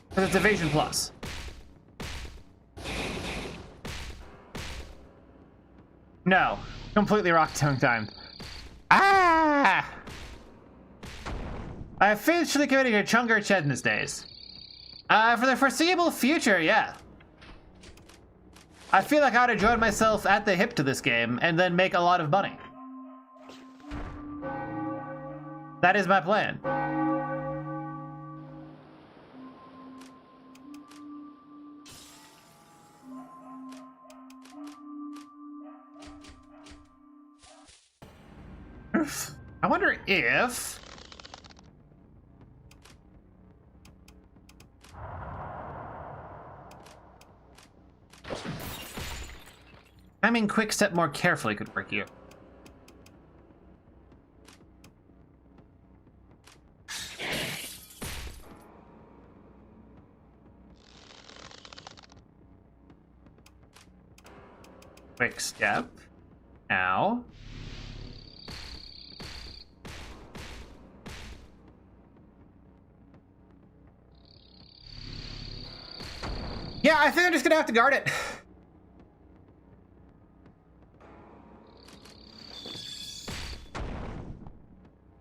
Speaker 1: Because it's evasion plus. No, completely rock tongue timed. Ah! I officially committed to Chungar Chedness days. For the foreseeable future, yeah. I feel like I'd enjoy myself at the hip to this game and then make a lot of money. That is my plan. I wonder if... timing quick step more carefully could work here. Quick step. Now. Yeah, I think I'm just gonna have to guard it.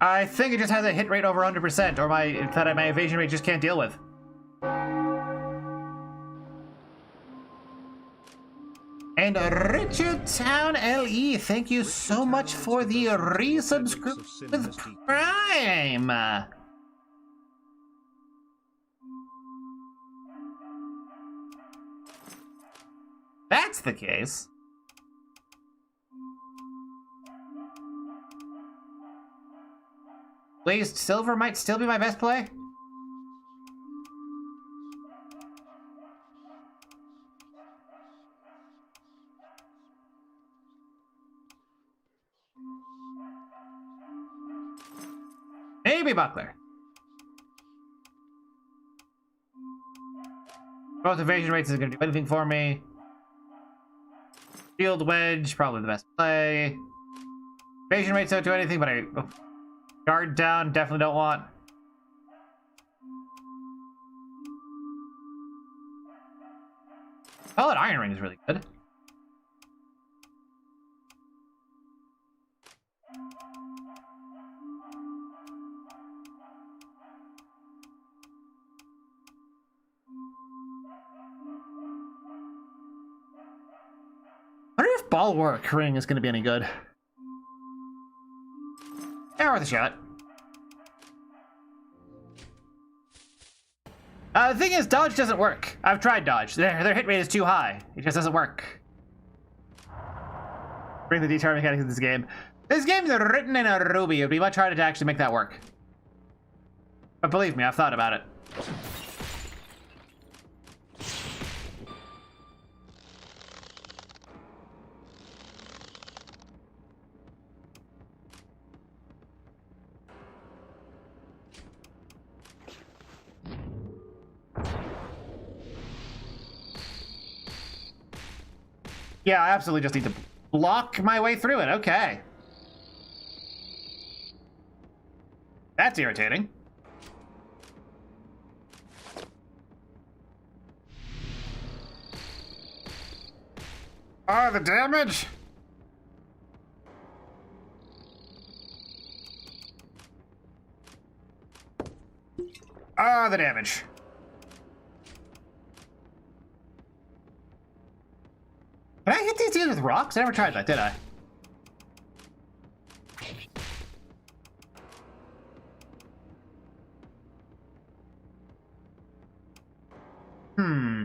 Speaker 1: I think it just has a hit rate over 100%, or my evasion rate just can't deal with. And Richard Town LE, thank you so much for the resubscription with Prime. That's the case. Glazed Silver might still be my best play. Maybe Buckler. Both evasion rates is going to do anything for me. Shield Wedge, probably the best play. Evasion rates don't do anything, but I... oh. Guard down, definitely don't want. Oh, that Iron Ring is really good. I wonder if Bulwark Ring is going to be any good. Yeah, worth a shot. The thing is, dodge doesn't work. I've tried dodge. Their hit rate is too high. It just doesn't work. Bring the detar mechanics of this game. This game's written in a Ruby. It would be much harder to actually make that work. But believe me, I've thought about it. Yeah, I absolutely just need to block my way through it. Okay. That's irritating. Oh, the damage! Oh, the damage. Can I hit these dudes with rocks? I never tried that, did I? Hmm.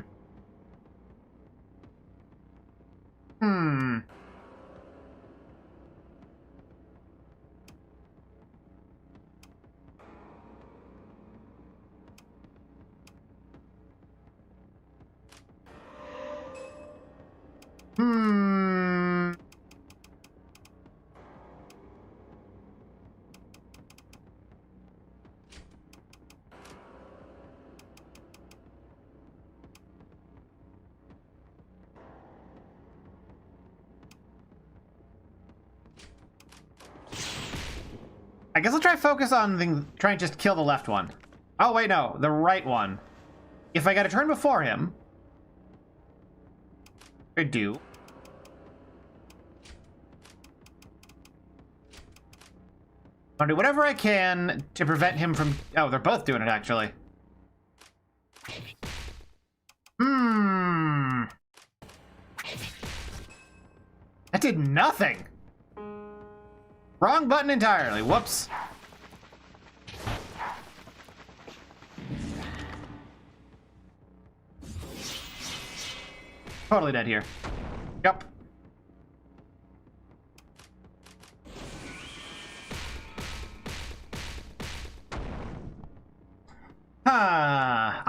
Speaker 1: I guess I'll try focus on trying to just kill the left one. Oh, wait, no. The right one. If I got a turn before him... I do. I'll do whatever I can to prevent him from... Oh, they're both doing it, actually. That did nothing. Wrong button entirely. Whoops. Totally dead here. Yep.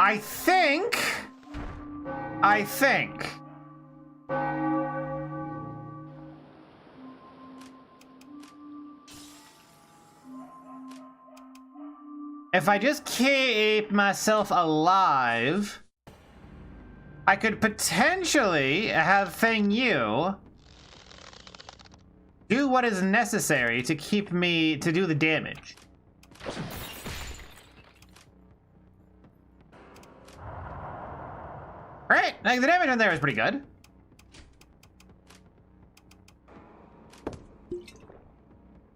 Speaker 1: I think. If I just keep myself alive, I could potentially have Feng Yu do what is necessary to keep me to do the damage. Right, like the damage on there is pretty good. Okay,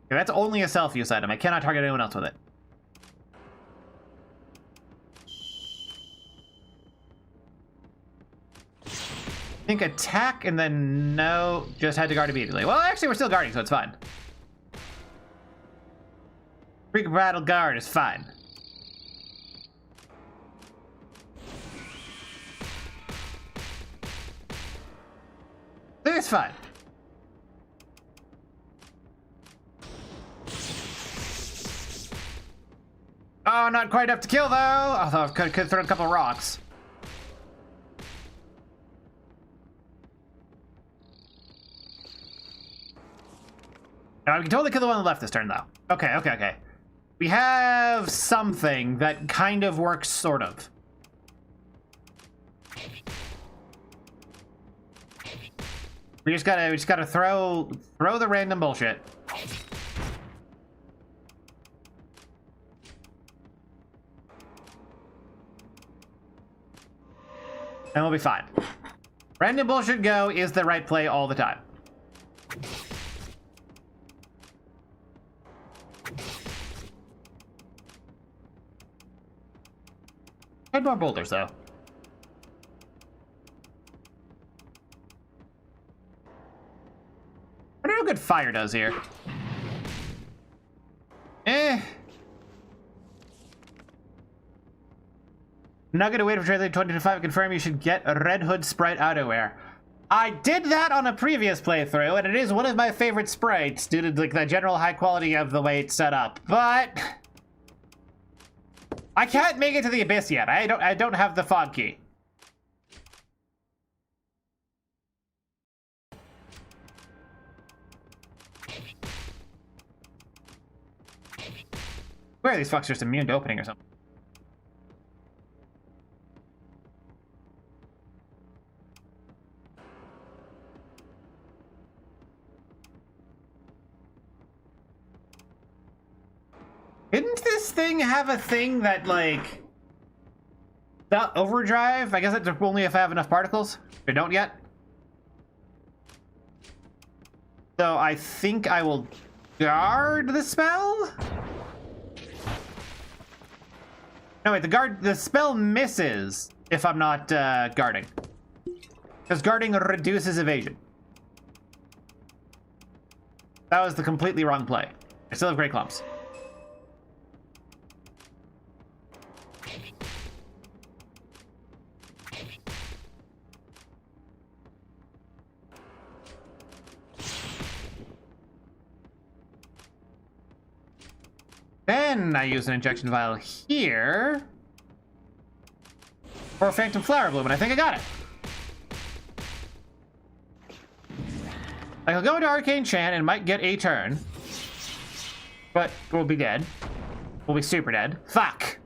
Speaker 1: that's only a self-use item. I cannot target anyone else with it. I think attack and then no, just had to guard immediately. Well, actually, we're still guarding, so it's fine. Freak battle guard is fine. It's fine. Oh, not quite enough to kill, though. Although I could throw a couple of rocks. Now, we can totally kill the one on the left this turn, though. Okay. We have something that kind of works, sort of. We just gotta throw the random bullshit. And we'll be fine. Random bullshit go is the right play all the time. Had more boulders, though. I don't know how good fire does here. Nugget away to trade 20 to 5. Confirm you should get a Red Hood Sprite outerwear. I did that on a previous playthrough, and it is one of my favorite sprites due to like the general high quality of the way it's set up. But I can't make it to the abyss yet. I don't have the fog key. Where are these fucks just immune to opening or something? Didn't this thing have a thing that, like... That overdrive? I guess it's only if I have enough particles. I don't yet. So I think I will guard the spell? No, wait, the spell misses if I'm not guarding. Because guarding reduces evasion. That was the completely wrong play. I still have great clumps. Then I use an injection vial here for a Phantom Flower Bloom, and I think I got it. I'll go into Arcane Chant and might get a turn, but we'll be dead. We'll be super dead. Fuck!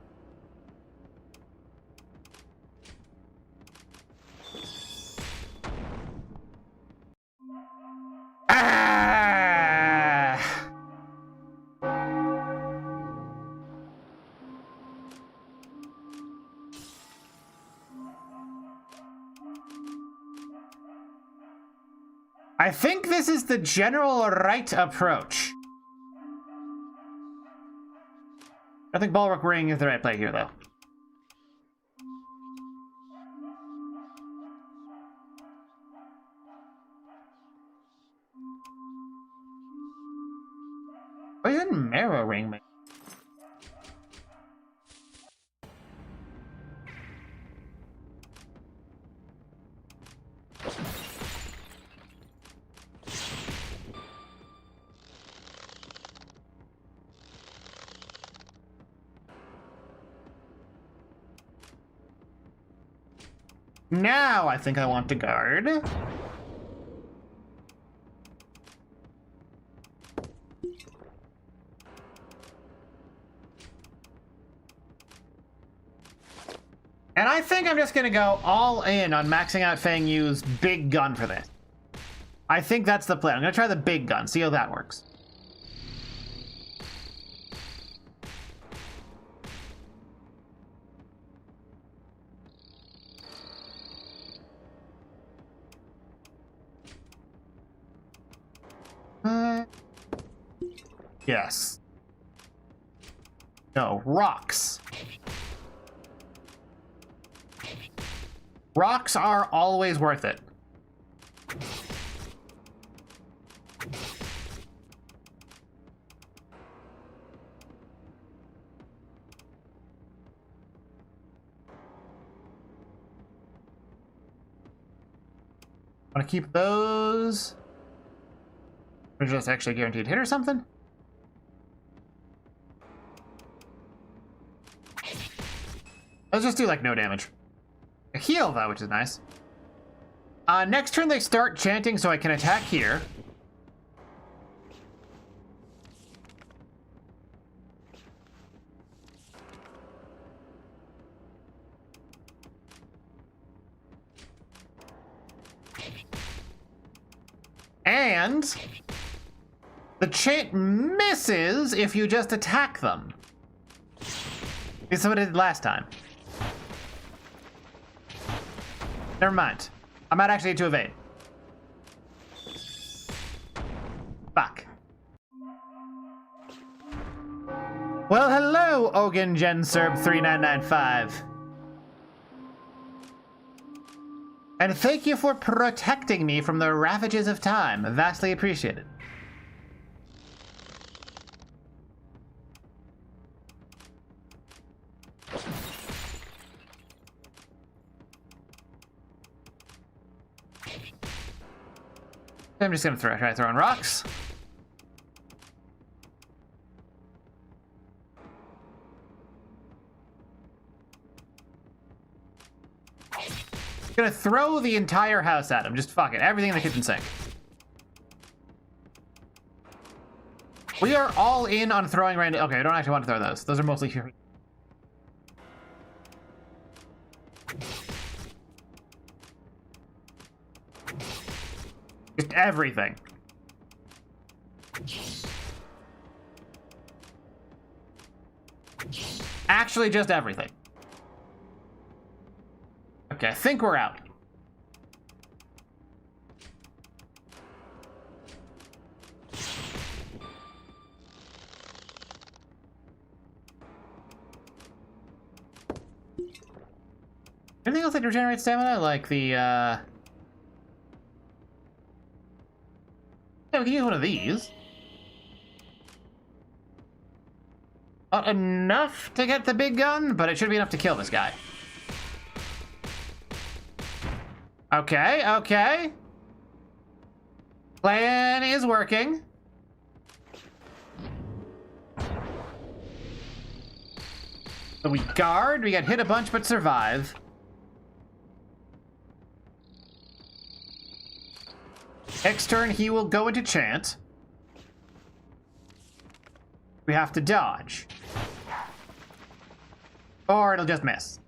Speaker 1: I think this is the general right approach. I think Bulwark Ring is the right play here, though. Oh, you didn't Marrow Ring me. Now I think I want to guard. And I think I'm just gonna go all in on maxing out Fang Yu's big gun for this. I think that's the plan. I'm gonna try the big gun, see how that works. Yes. No, rocks. Rocks are always worth it. Want to keep those? Or just actually guaranteed hit or something? Let's just do like no damage. A heal though, which is nice. Next turn they start chanting so I can attack here. And the chant misses if you just attack them. This is what I did last time. Never mind. I might actually need to evade. Fuck. Well, hello, Ogun Genserb 3995. And thank you for protecting me from the ravages of time. Vastly appreciated. I'm just gonna try throwing rocks. Gonna throw the entire house at him. Just fuck it. Everything in the kitchen sink. We are all in on throwing random. Okay, I don't actually want to throw those. Those are mostly here. Just everything. Actually, just everything. Okay, I think we're out. Anything else that regenerates stamina? Like the, Yeah, we can use one of these. Not enough to get the big gun, but it should be enough to kill this guy. Okay, okay. Plan is working. So we guard, we get hit a bunch but survive. Next turn he will go into chant. We have to dodge. Or it'll just miss.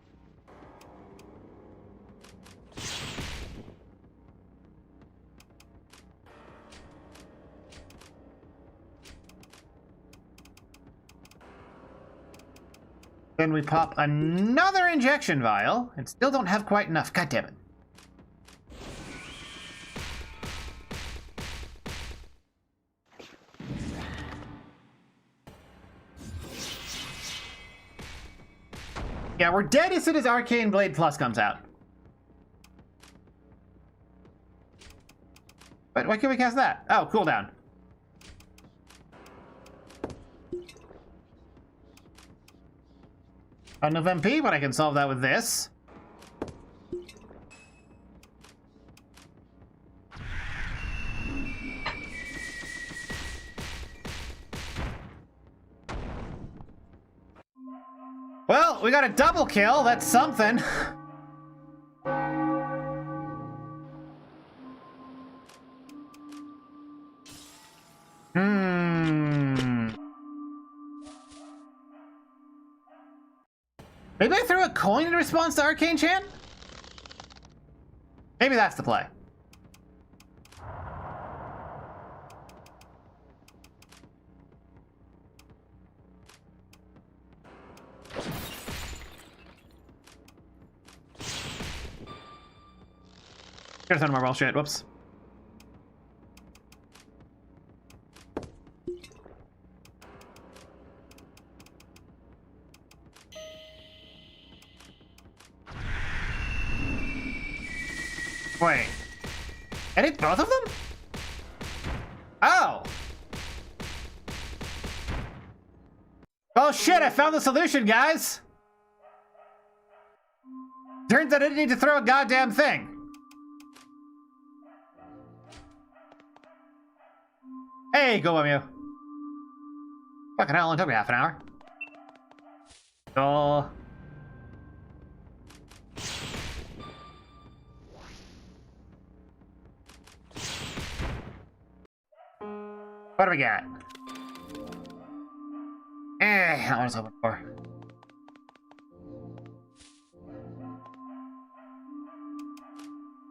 Speaker 1: Then we pop another injection vial and still don't have quite enough. God damn it. Yeah, we're dead as soon as Arcane Blade Plus comes out. But why can't we cast that? Oh, cooldown. No MP, but I can solve that with this. Well, we got a double kill. That's something. Maybe I throw a coin in response to Arcane Chant? Maybe that's the play. Here's some more bullshit. Whoops. Wait. I did both of them? Oh! Oh shit, I found the solution, guys! Turns out I didn't need to throw a goddamn thing. Hey, go on you. Fucking hell, it took me half an hour. Oh. What do we got? That was hoping for.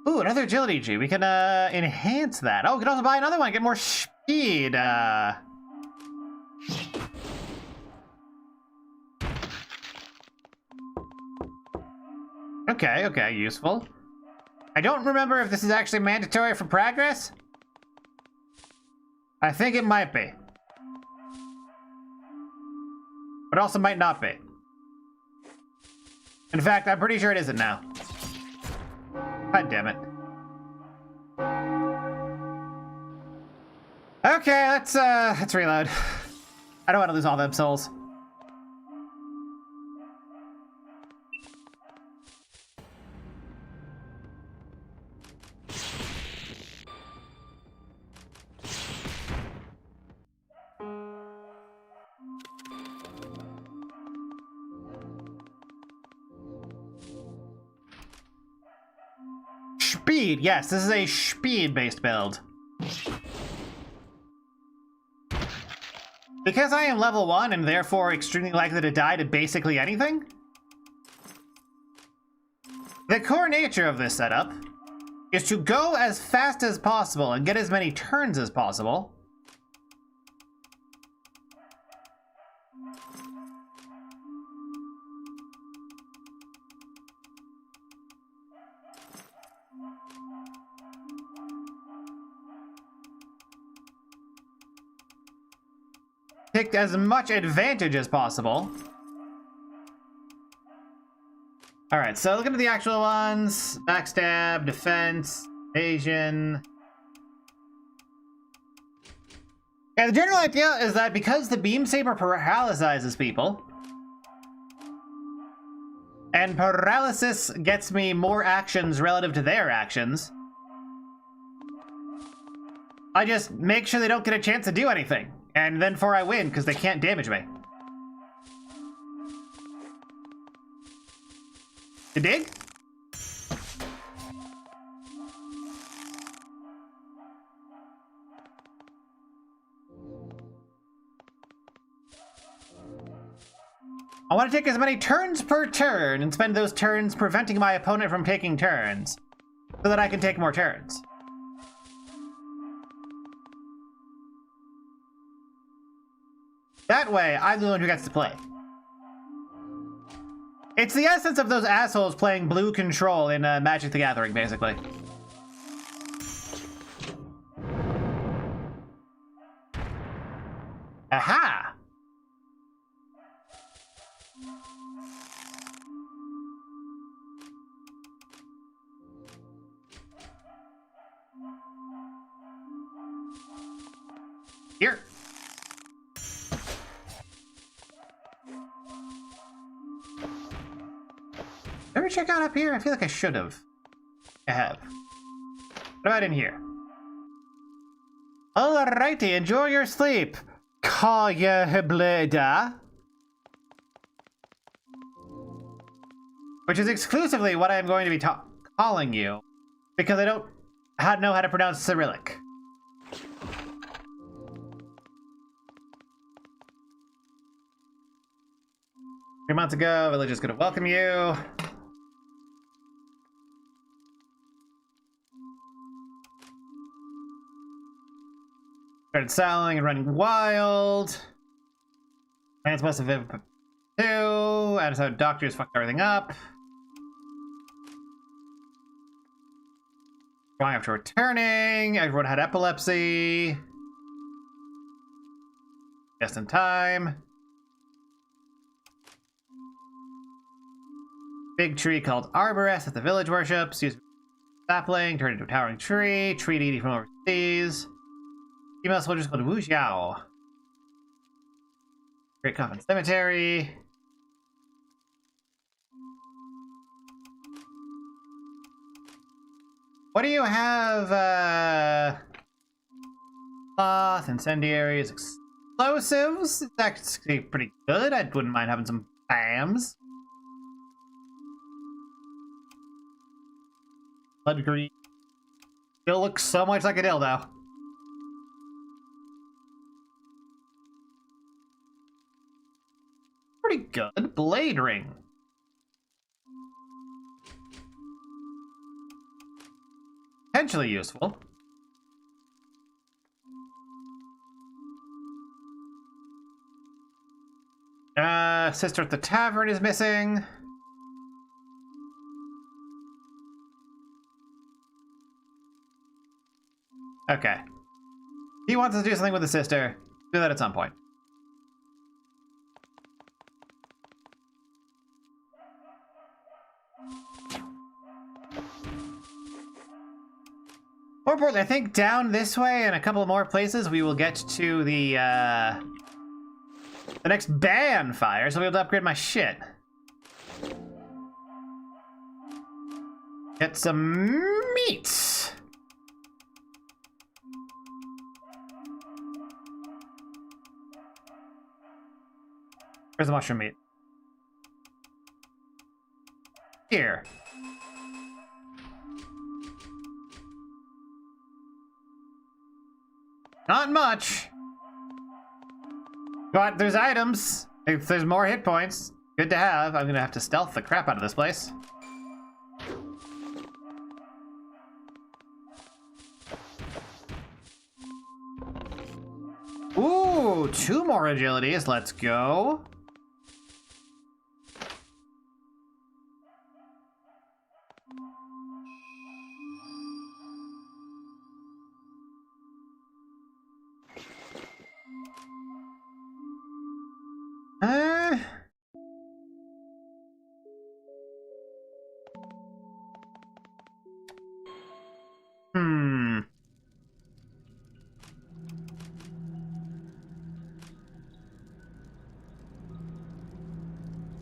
Speaker 1: Ooh, another agility G. We can enhance that. Oh, we can also buy another one, get more speed. Okay, useful. I don't remember if this is actually mandatory for progress. I think it might be. But also might not be. In fact, I'm pretty sure it isn't now. God damn it. Okay, let's reload. I don't want to lose all them souls. Speed, yes, this is a speed-based build. Because I am level 1 and therefore extremely likely to die to basically anything, the core nature of this setup is to go as fast as possible and get as many turns as possible. Take as much advantage as possible. All right, so looking at the actual ones: backstab, defense, evasion. Yeah, the general idea is that because the beam saber paralyzes people, and paralysis gets me more actions relative to their actions, I just make sure they don't get a chance to do anything. And then I win, because they can't damage me. You dig? I want to take as many turns per turn and spend those turns preventing my opponent from taking turns, so that I can take more turns. That way, I'm the one who gets to play. It's the essence of those assholes playing blue control in Magic the Gathering, basically. Aha! Here. Ever check out up here? I feel like I should have. I have. What about in here? Alrighty, enjoy your sleep. Kaya Bleda. Which is exclusively what I'm going to be calling you. Because I don't know how to pronounce Cyrillic. 3 months ago, village is going to welcome you. Started selling and running wild. Man's supposed to live 2. And so doctors fucked everything up. Going after returning. Everyone had epilepsy. Just in time. Big tree called Arborist that the village worships. Used sapling, turned into a towering tree. Tree deity from overseas. Female soldiers called Wu Xiao. Great Coffin Cemetery. What do you have? Cloth, incendiaries, explosives. It's actually pretty good. I wouldn't mind having some BAMs. Blood green. Still looks so much like a dildo. Pretty good. Blade ring. Potentially useful. Sister at the tavern is missing. Okay. He wants to do something with the sister. Do that at some point. More importantly, I think down this way and a couple more places we will get to the next ban fire, so we'll be able to upgrade my shit. Get some meat. Where's the mushroom meat? Here. Not much. But there's items. If there's more hit points, good to have. I'm gonna have to stealth the crap out of this place. Ooh, 2 more agilities. Let's go.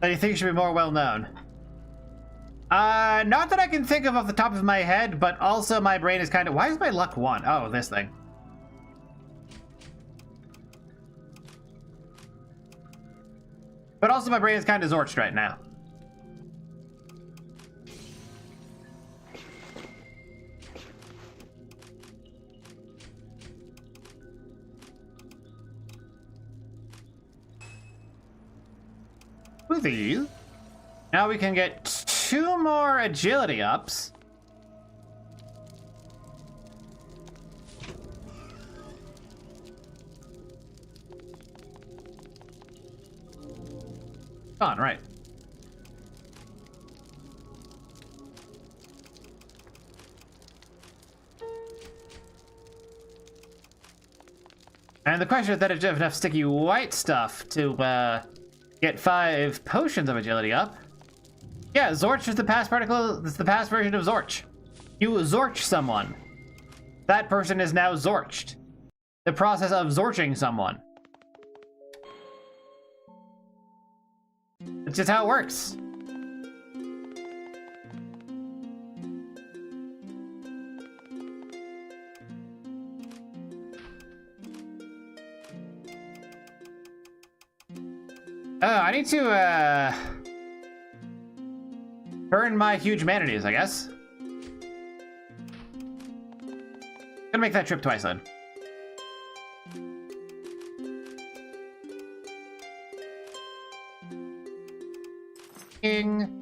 Speaker 1: That you think should be more well known? Not that I can think of off the top of my head, but also my brain is kind of... Why is my luck 1? Oh, this thing. But also my brain is kind of zorched right now. With these. Now we can get 2 more agility ups. On, right. And the question is that if you have enough sticky white stuff to get 5 potions of agility up. Yeah, Zorch is the past particle. It's the past version of Zorch. You Zorch someone. That person is now Zorched. the process of zorching someone. It's just how it works. Oh, I need to, burn my huge manatees, I guess. Gonna make that trip twice, then. King.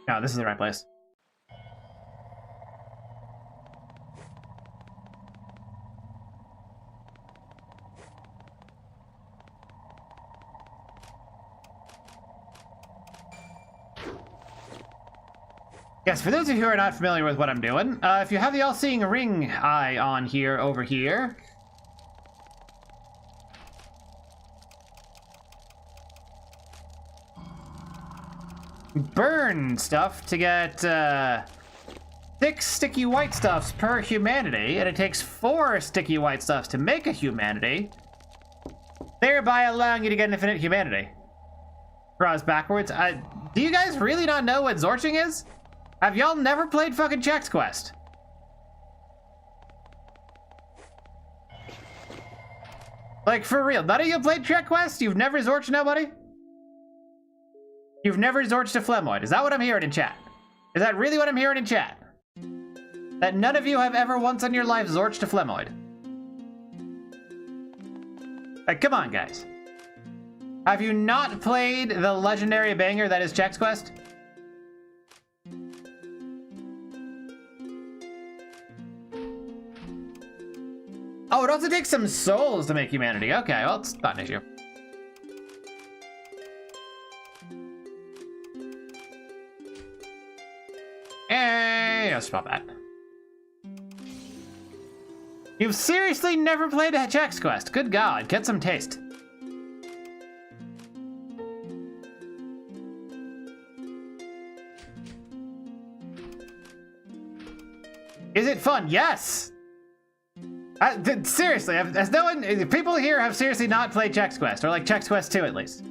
Speaker 1: No, this is the right place. Yes, for those of you who are not familiar with what I'm doing, if you have the all-seeing ring eye on here, over here, burn stuff to get 6 sticky white stuffs per humanity, and it takes 4 sticky white stuffs to make a humanity, thereby allowing you to get infinite humanity. Draws backwards. Do you guys really not know what zorching is? Have y'all never played fucking Chex Quest? Like, for real, none of you played Chex Quest? You've never zorched nobody? You've never zorched a Flemoid. Is that what I'm hearing in chat? Is that really what I'm hearing in chat? That none of you have ever once in your life zorched a Flemoid? Like, come on, guys. Have you not played the legendary banger that is Chex Quest? Oh, it also takes some souls to make humanity. Okay, well, it's not an issue. Hey, let's swap that. You've seriously never played a Chex Quest? Good God, get some taste. Is it fun? Yes! Seriously, has no one, people here have seriously not played Chex Quest, or like Chex Quest 2 at least.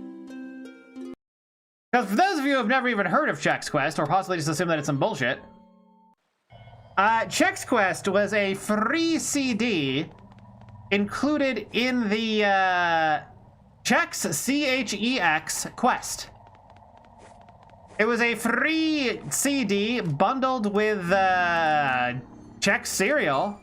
Speaker 1: Because for those of you who have never even heard of Chex Quest, or possibly just assume that it's some bullshit, Chex Quest was a free CD included in the Chex, C-H-E-X, Quest. It was a free CD bundled with Chex cereal,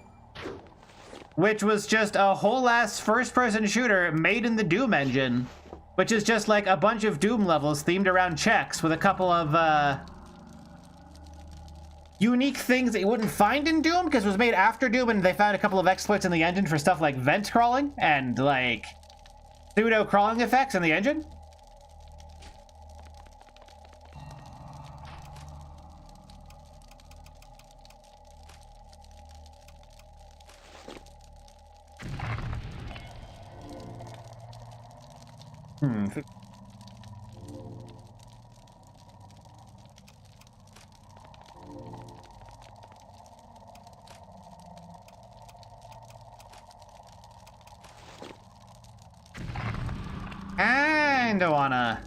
Speaker 1: which was just a whole-ass first-person shooter made in the Doom engine, which is just like a bunch of Doom levels themed around Chex with a couple of unique things that you wouldn't find in Doom, because it was made after Doom and they found a couple of exploits in the engine for stuff like vent crawling and like pseudo crawling effects in the engine. Kinda wanna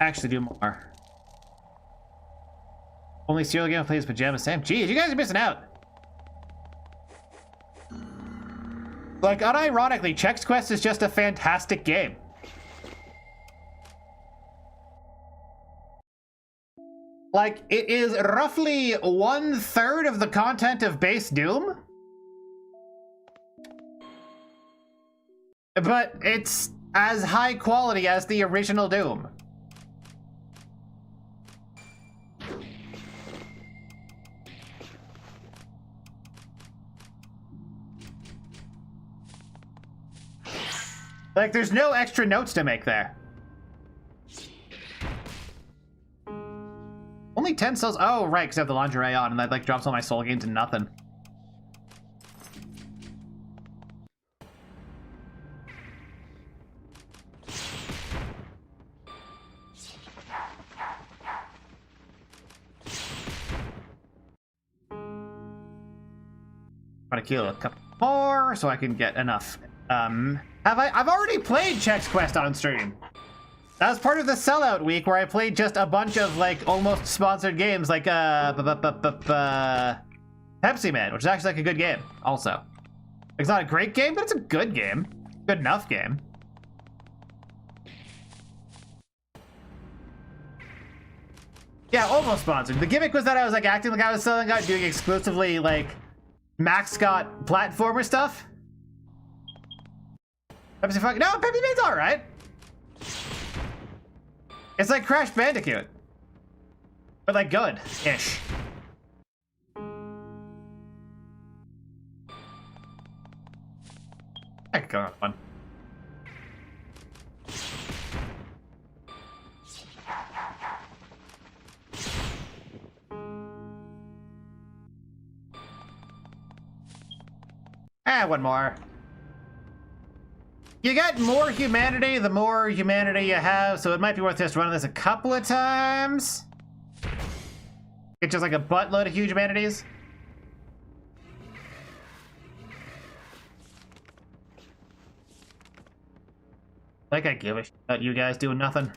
Speaker 1: actually do more. Only serial game plays Pajama Sam. Geez, you guys are missing out. Like, unironically, Chex Quest is just a fantastic game. Like, it is roughly 1/3 of the content of base Doom. But it's as high quality as the original Doom. Like, there's no extra notes to make there. Only 10 souls. Oh, right, because I have the lingerie on, and that, like, drops all my soul gains to nothing. I'm gonna kill a couple more so I can get enough. I've already played Chex Quest on stream. That was part of the sellout week where I played just a bunch of like almost sponsored games like Pepsi Man, which is actually like a good game also. It's not a great game, but it's a good game. Good enough game. Yeah, almost sponsored. The gimmick was that I was like acting like I was selling out, doing exclusively like Max Scott platformer stuff. Pepsi fuck. No, Pepsi Man's alright. It's like Crash Bandicoot. But like good-ish. I could go on one. One more. You get more humanity the more humanity you have, so it might be worth just running this a couple of times. It's just like a buttload of huge humanities. Like I give a shit about you guys doing nothing.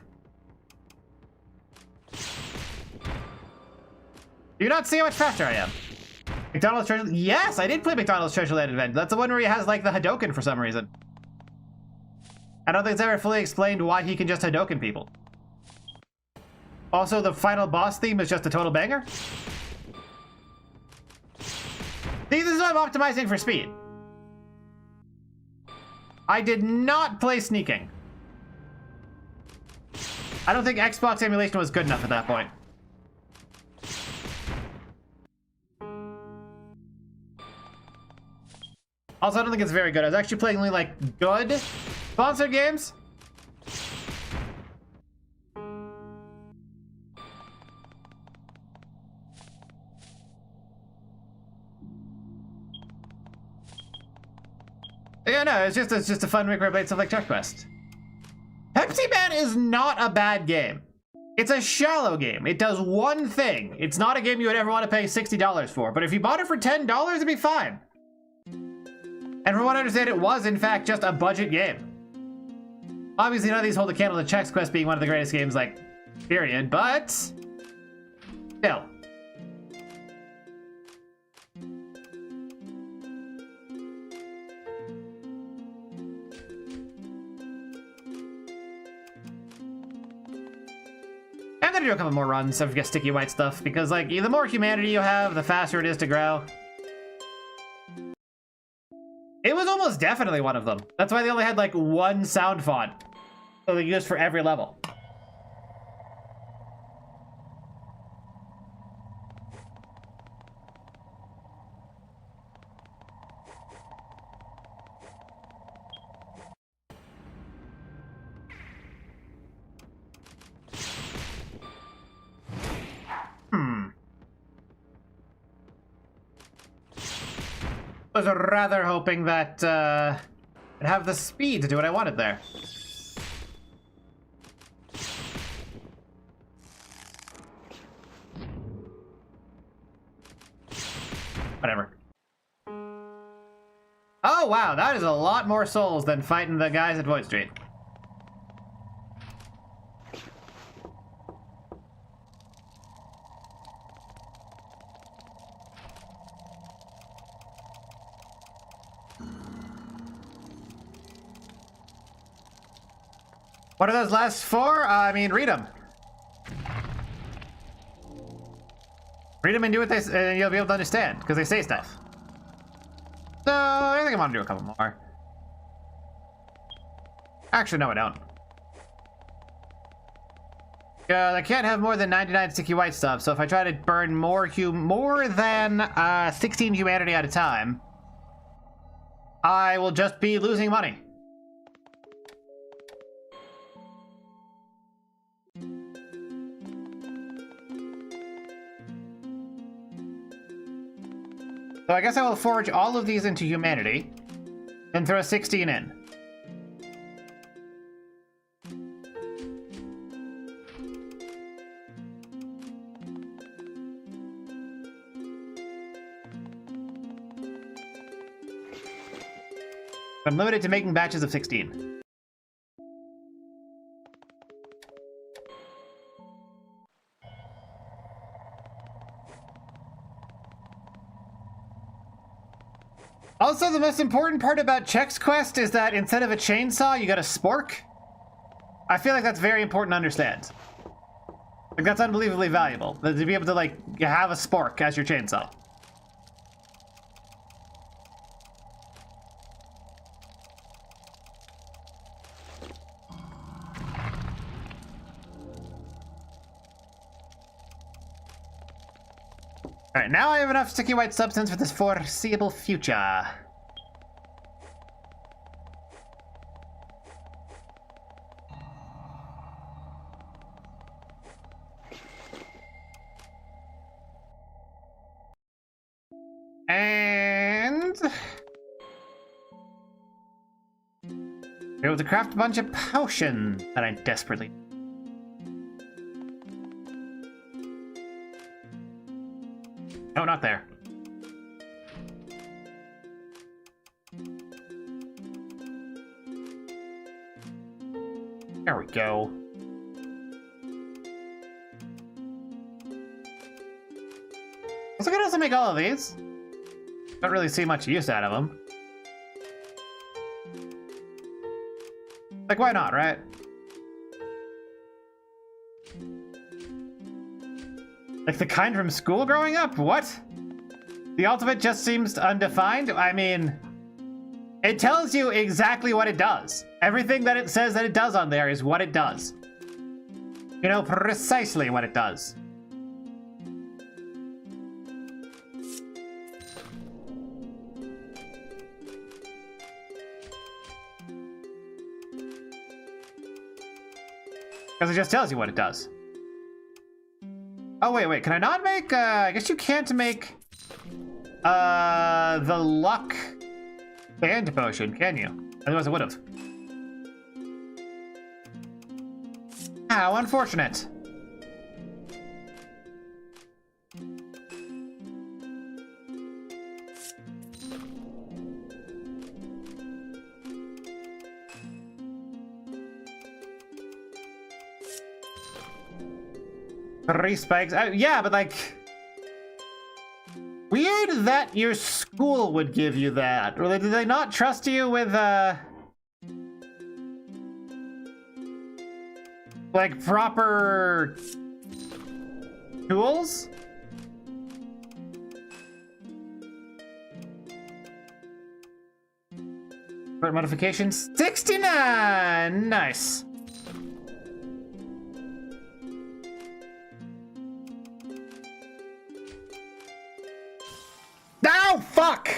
Speaker 1: Do you not see how much faster I am? McDonald's Treasure... Yes, I did play McDonald's Treasure Land Event. That's the one where he has, like, the Hadoken for some reason. I don't think it's ever fully explained why he can just Hadoken people. Also, the final boss theme is just a total banger. See, this is why I'm optimizing for speed. I did not play sneaking. I don't think Xbox emulation was good enough at that point. Also, I don't think it's very good. I was actually playing only, like, good sponsored games. Yeah, no, it's just a fun week where I played stuff like Chex Quest. Pepsi Man is not a bad game. It's a shallow game. It does one thing. It's not a game you would ever want to pay $60 for, but if you bought it for $10, it'd be fine. And from what I understand, it was, in fact, just a budget game. Obviously, none of these hold a candle to Chex Quest being one of the greatest games, like, period, but... still. I'm gonna do a couple more runs of sticky white stuff, because, like, the more humanity you have, the faster it is to grow. It was almost definitely one of them. That's why they only had, like, one sound font. So they used for every level. I was rather hoping that I'd have the speed to do what I wanted there. Whatever. Oh wow, that is a lot more souls than fighting the guys at Void Street. What are those last four? I mean, read them. Read them and do what they say, and you'll be able to understand, because they say stuff. So, I think I want to do a couple more. Actually, no, I don't. I can't have more than 99 sticky white stuff, so if I try to burn more than 16 humanity at a time, I will just be losing money. So I guess I will forge all of these into humanity and throw 16 in. I'm limited to making batches of 16. Also, the most important part about Check's quest is that instead of a chainsaw, you got a spork. I feel like that's very important to understand. Like, that's unbelievably valuable. To be able to, like, have a spork as your chainsaw. Alright, now I have enough sticky white substance for this foreseeable future. And be able to craft a bunch of potions that I desperately. No, not there. There we go. Looks like it doesn't make all of these. Don't really see much use out of them. Like, why not, right? Like the kind from school growing up? What? The ultimate just seems undefined? I mean, it tells you exactly what it does. Everything that it says that it does on there is what it does. You know precisely what it does. Because it just tells you what it does. Oh, wait, can I not make, I guess you can't make, the luck band potion, can you? Otherwise I would've. How unfortunate. Three spikes. Yeah, but like, weird that your school would give you that. Or did they not trust you with like proper tools? Modification 69. Nice. Oh, fuck!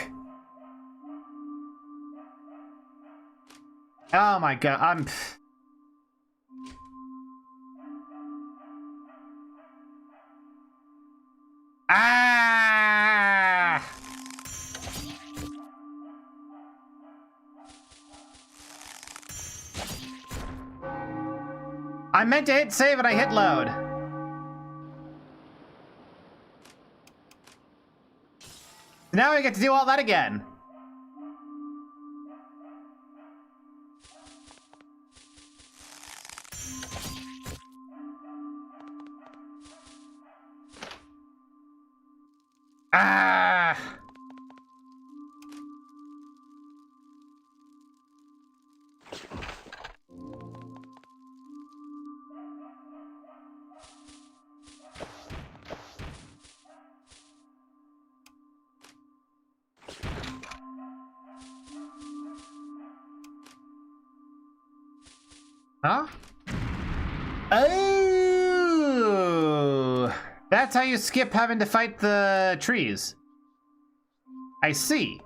Speaker 1: Oh my god, Ah! I meant to hit save and I hit load. Now we get to do all that again. Ah! Huh? Oh! That's how you skip having to fight the trees. I see.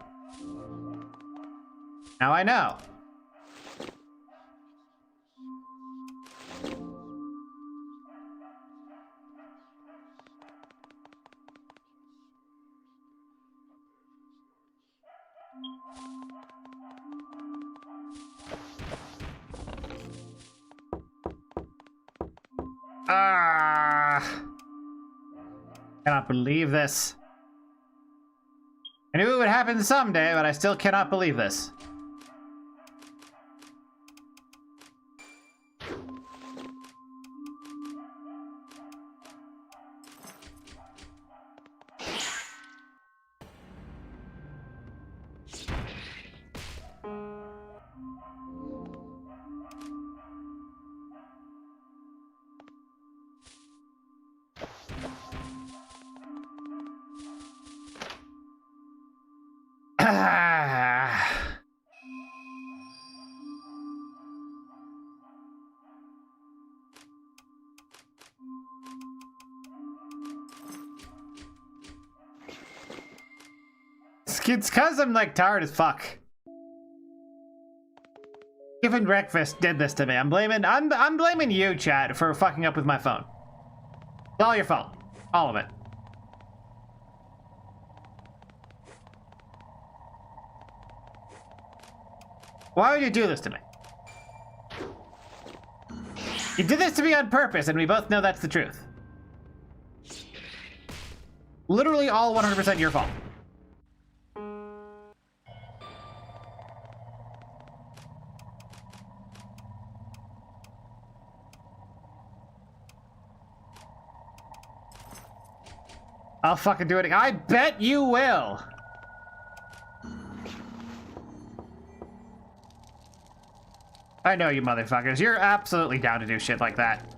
Speaker 1: Now I know. Ah! Cannot believe this. I knew it would happen someday, but I still cannot believe this. It's cause I'm like tired as fuck. Even breakfast did this to me. I'm blaming you, chat, for fucking up with my phone. It's all your fault. All of it. Why would you do this to me? You did this to me on purpose, and we both know that's the truth. Literally all 100% your fault. I'll fucking do it again. I bet you will. I know you motherfuckers. You're absolutely down to do shit like that.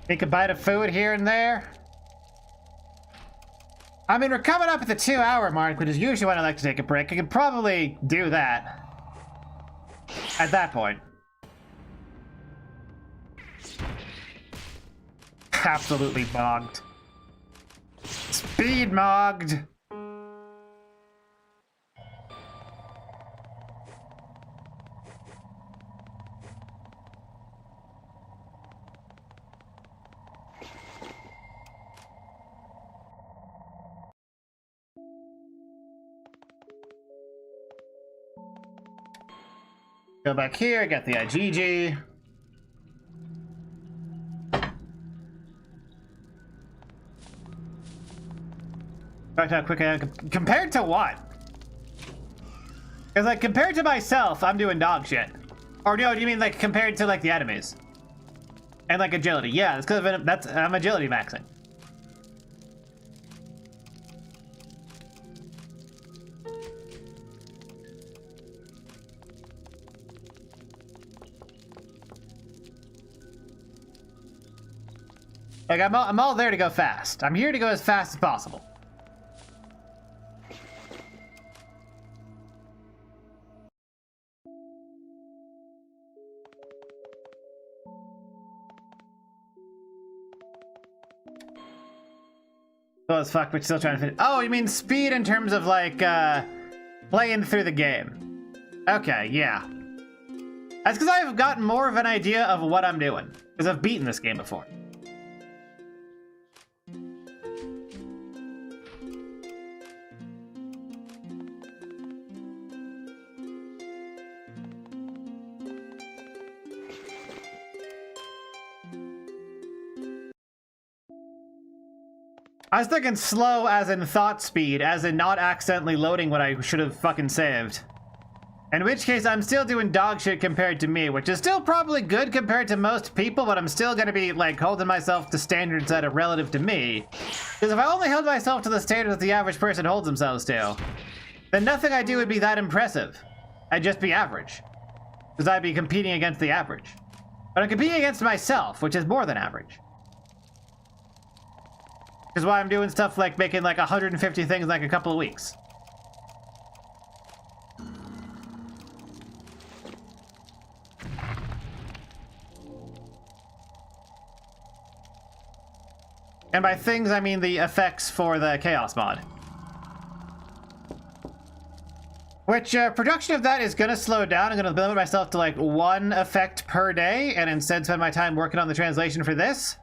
Speaker 1: Take a bite of food here and there. I mean, we're coming up at the 2-hour mark, which is usually when I like to take a break. I could probably do that at that point. Absolutely mogged. Speed mogged. Go back here, get the IGG. Back how quick I am. Compared to what? Because, like, compared to myself, I'm doing dog shit. Or no, do you mean, like, compared to, like, the enemies? And, like, agility. Yeah, it's because I'm agility maxing. Like, I'm all there to go fast. I'm here to go as fast as possible. Slow as fuck, but still trying to fit. Oh, you mean speed in terms of, like, playing through the game. Okay, yeah. That's because I've gotten more of an idea of what I'm doing. Because I've beaten this game before. I was thinking slow as in thought speed, as in not accidentally loading what I should have fucking saved. In which case, I'm still doing dog shit compared to me, which is still probably good compared to most people, but I'm still gonna be, like, holding myself to standards that are relative to me. Because if I only held myself to the standards that the average person holds themselves to, then nothing I do would be that impressive. I'd just be average. Because I'd be competing against the average. But I'm competing against myself, which is more than average. Which is why I'm doing stuff like making like 150 things in like a couple of weeks. And by things, I mean the effects for the Chaos mod. Which, production of that is gonna slow down. I'm gonna limit myself to like 1 effect per day and instead spend my time working on the translation for this.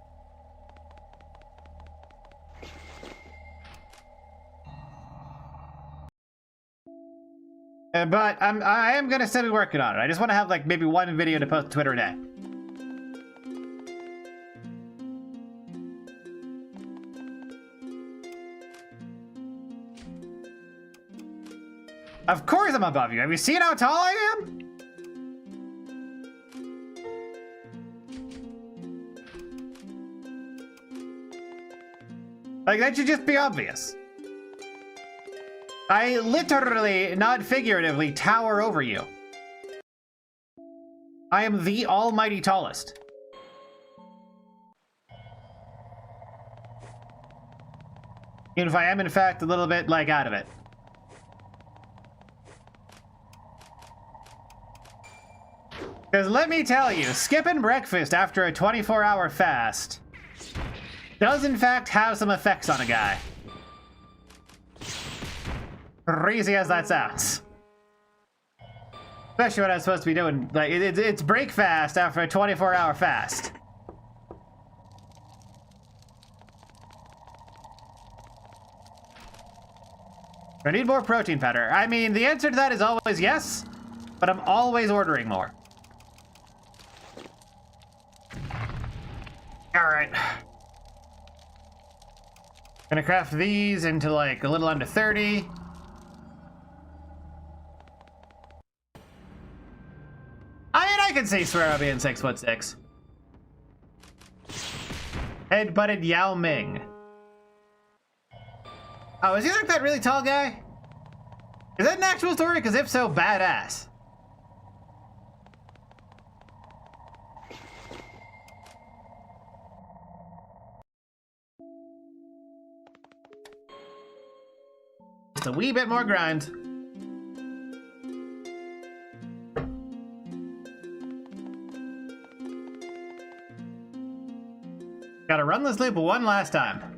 Speaker 1: But I am gonna still be working on it. I just want to have like maybe 1 video to post to Twitter a day. Of course I'm above you. Have you seen how tall I am? Like, that should just be obvious. I literally, not figuratively, tower over you. I am the almighty tallest. Even if I am, in fact, a little bit, like, out of it. Because let me tell you, skipping breakfast after a 24-hour fast does in fact have some effects on a guy. Crazy as that sounds. Especially what I'm supposed to be doing. Like, it's break fast after a 24-hour fast. I need more protein powder. I mean, the answer to that is always yes, but I'm always ordering more. Alright. Gonna craft these into like a little under 30. I mean, I can see Swear being 6'6". Head-butted Yao Ming. Oh, is he like that really tall guy? Is that an actual story? Because if so, badass. Just a wee bit more grind. Gotta run this loop one last time.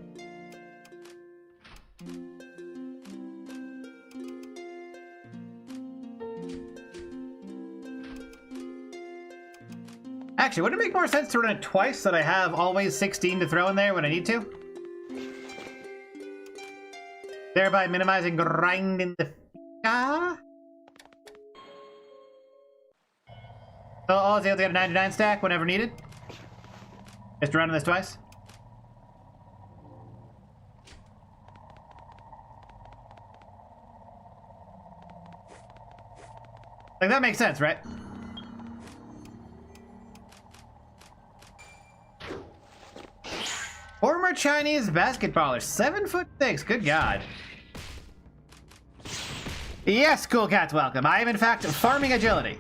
Speaker 1: Actually, wouldn't it make more sense to run it twice so that I have always 16 to throw in there when I need to? Thereby minimizing grinding the... So I'll be able to get a 99 stack whenever needed. Just running this twice. Like, that makes sense, right? Former Chinese basketballer, 7'6", good God. Yes, Cool Cats, welcome. I am in fact farming agility.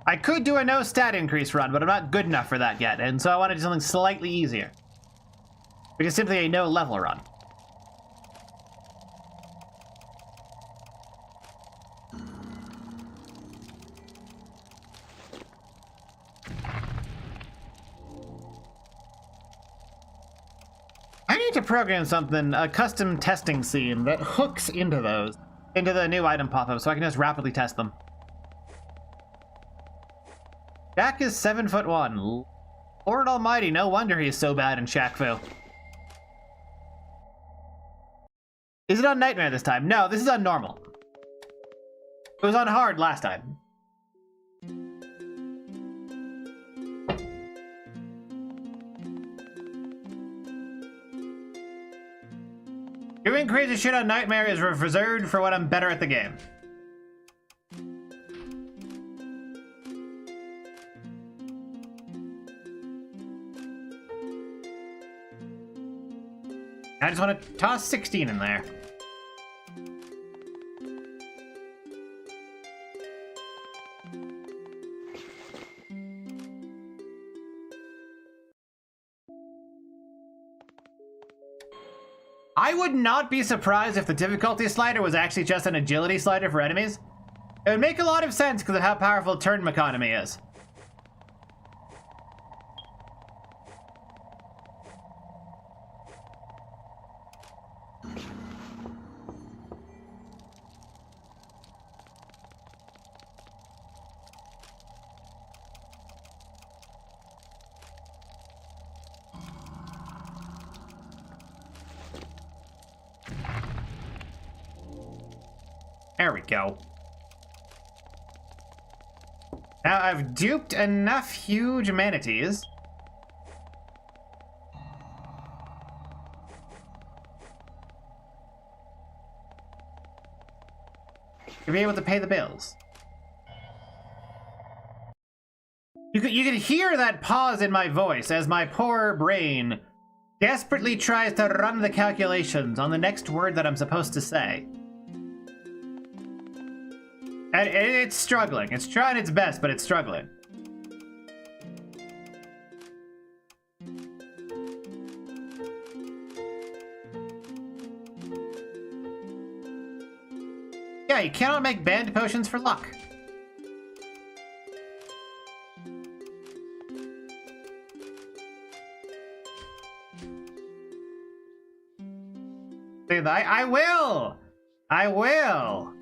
Speaker 1: I could do a no stat increase run, but I'm not good enough for that yet, and so I want to do something slightly easier. Which is simply a no level run. I need to program something, a custom testing scene that hooks into those, into the new item pop-up, so I can just rapidly test them. Jack is 7'1". Lord Almighty, no wonder he's so bad in Shaq Fu. Is it on Nightmare this time? No, this is on normal. It was on hard last time. Doing crazy shit on Nightmare is reserved for when I'm better at the game. I just want to toss 16 in there. I would not be surprised if the difficulty slider was actually just an agility slider for enemies. It would make a lot of sense because of how powerful turn economy is. There we go. Now I've duped enough huge manatees to be able to pay the bills. You could hear that pause in my voice as my poor brain desperately tries to run the calculations on the next word that I'm supposed to say. And it's struggling. It's trying its best, but it's struggling. Yeah, you cannot make banned potions for luck. I will! I will!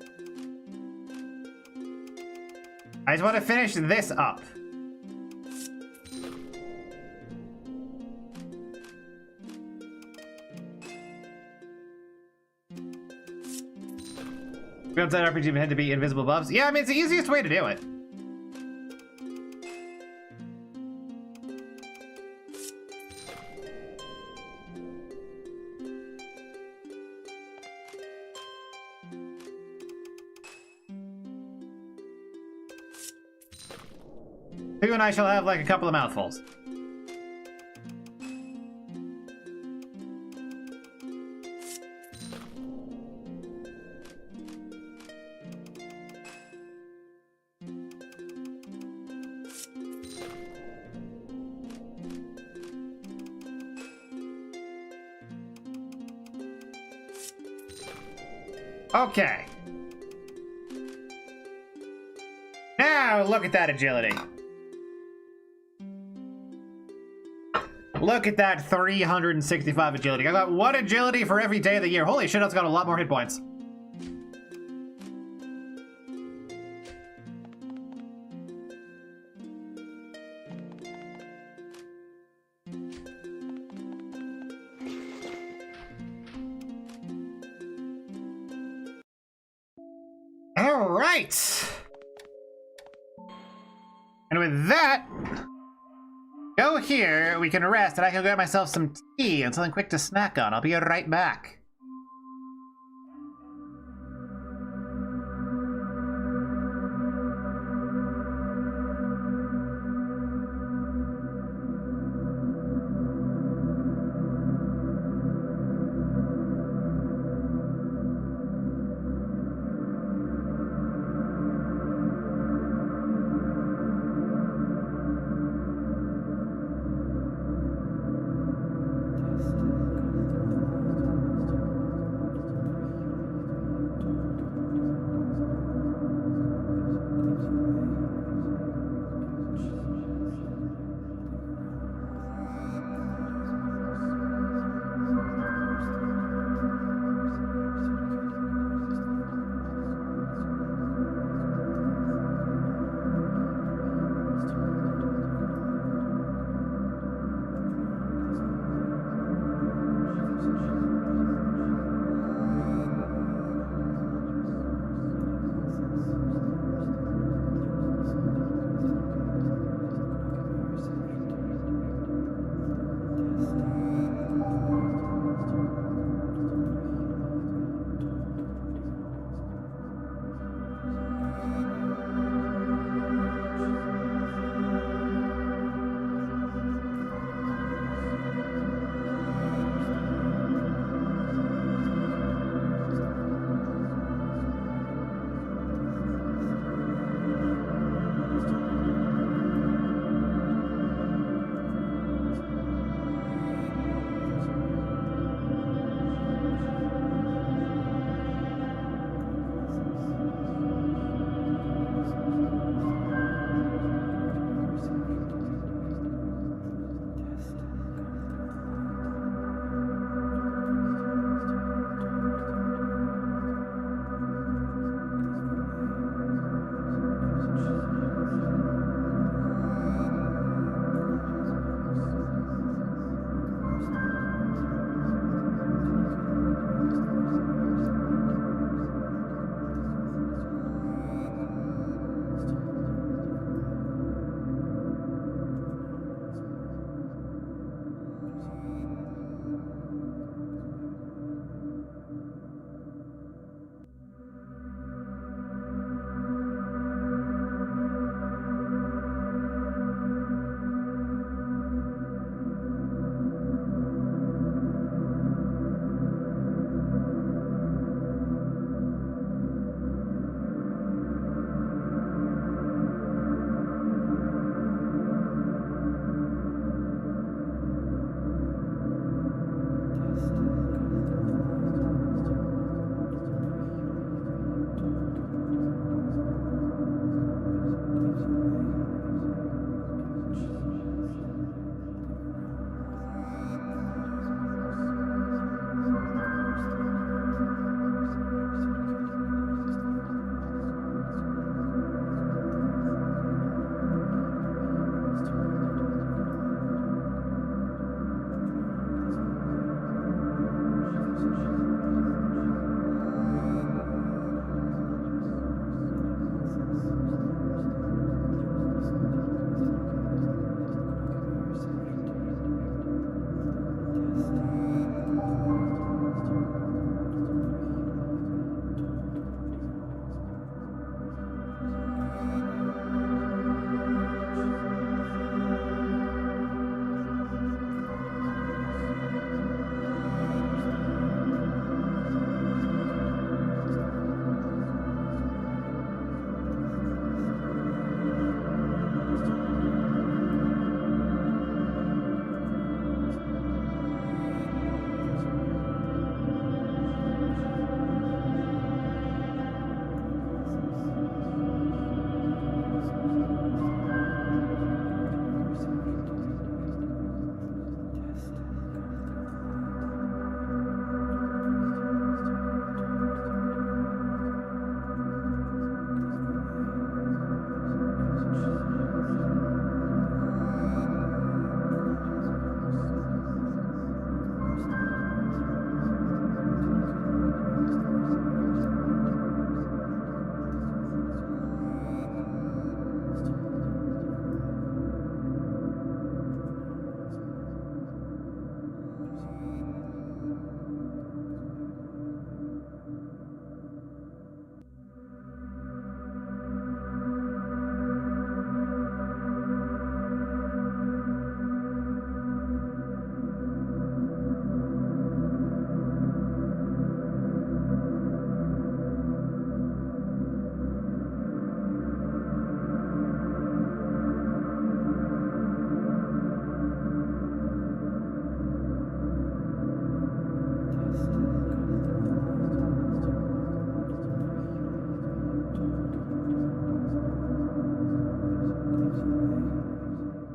Speaker 1: I just want to finish this up. Outside RPG had to be invisible buffs. Yeah, I mean, it's the easiest way to do it. You and I shall have like a couple of mouthfuls. Okay. Now look at that agility. Look at that 365 agility. I got 1 agility for every day of the year. Holy shit, that's got a lot more hit points. All right. And with that, go here, we can rest, and I can grab myself some tea and something quick to snack on. I'll be right back.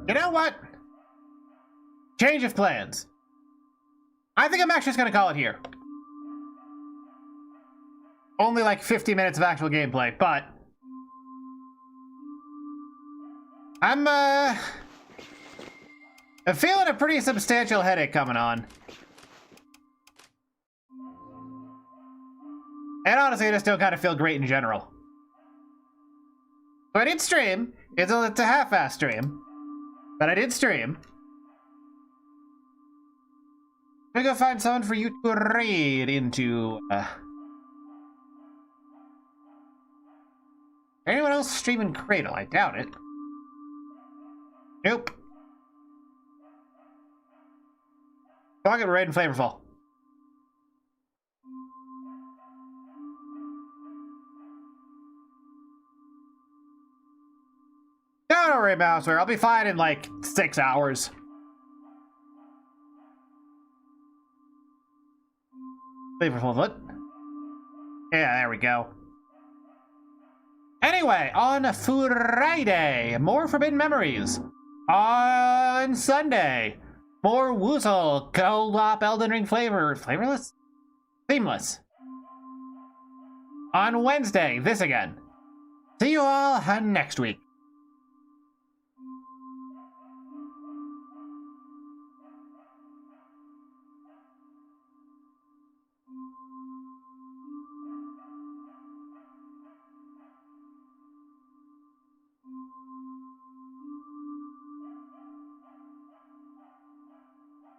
Speaker 1: You know what? Change of plans. I think I'm actually just gonna call it here. Only like 50 minutes of actual gameplay, but I'm feeling a pretty substantial headache coming on. And honestly, I just don't kind of feel great in general. So I did stream. It's a half-ass stream. But I did stream. I'm gonna go find someone for you to raid into. Anyone else streaming Cradle? I doubt it. Nope. I'll get raid and flavorful. Don't worry about it. I'll be fine in like 6 hours. Flavorful foot. Yeah, there we go. Anyway, on Friday, more Forbidden Memories. On Sunday, more Woozle, co-op Elden Ring flavorless? Seamless. On Wednesday, this again. See you all next week.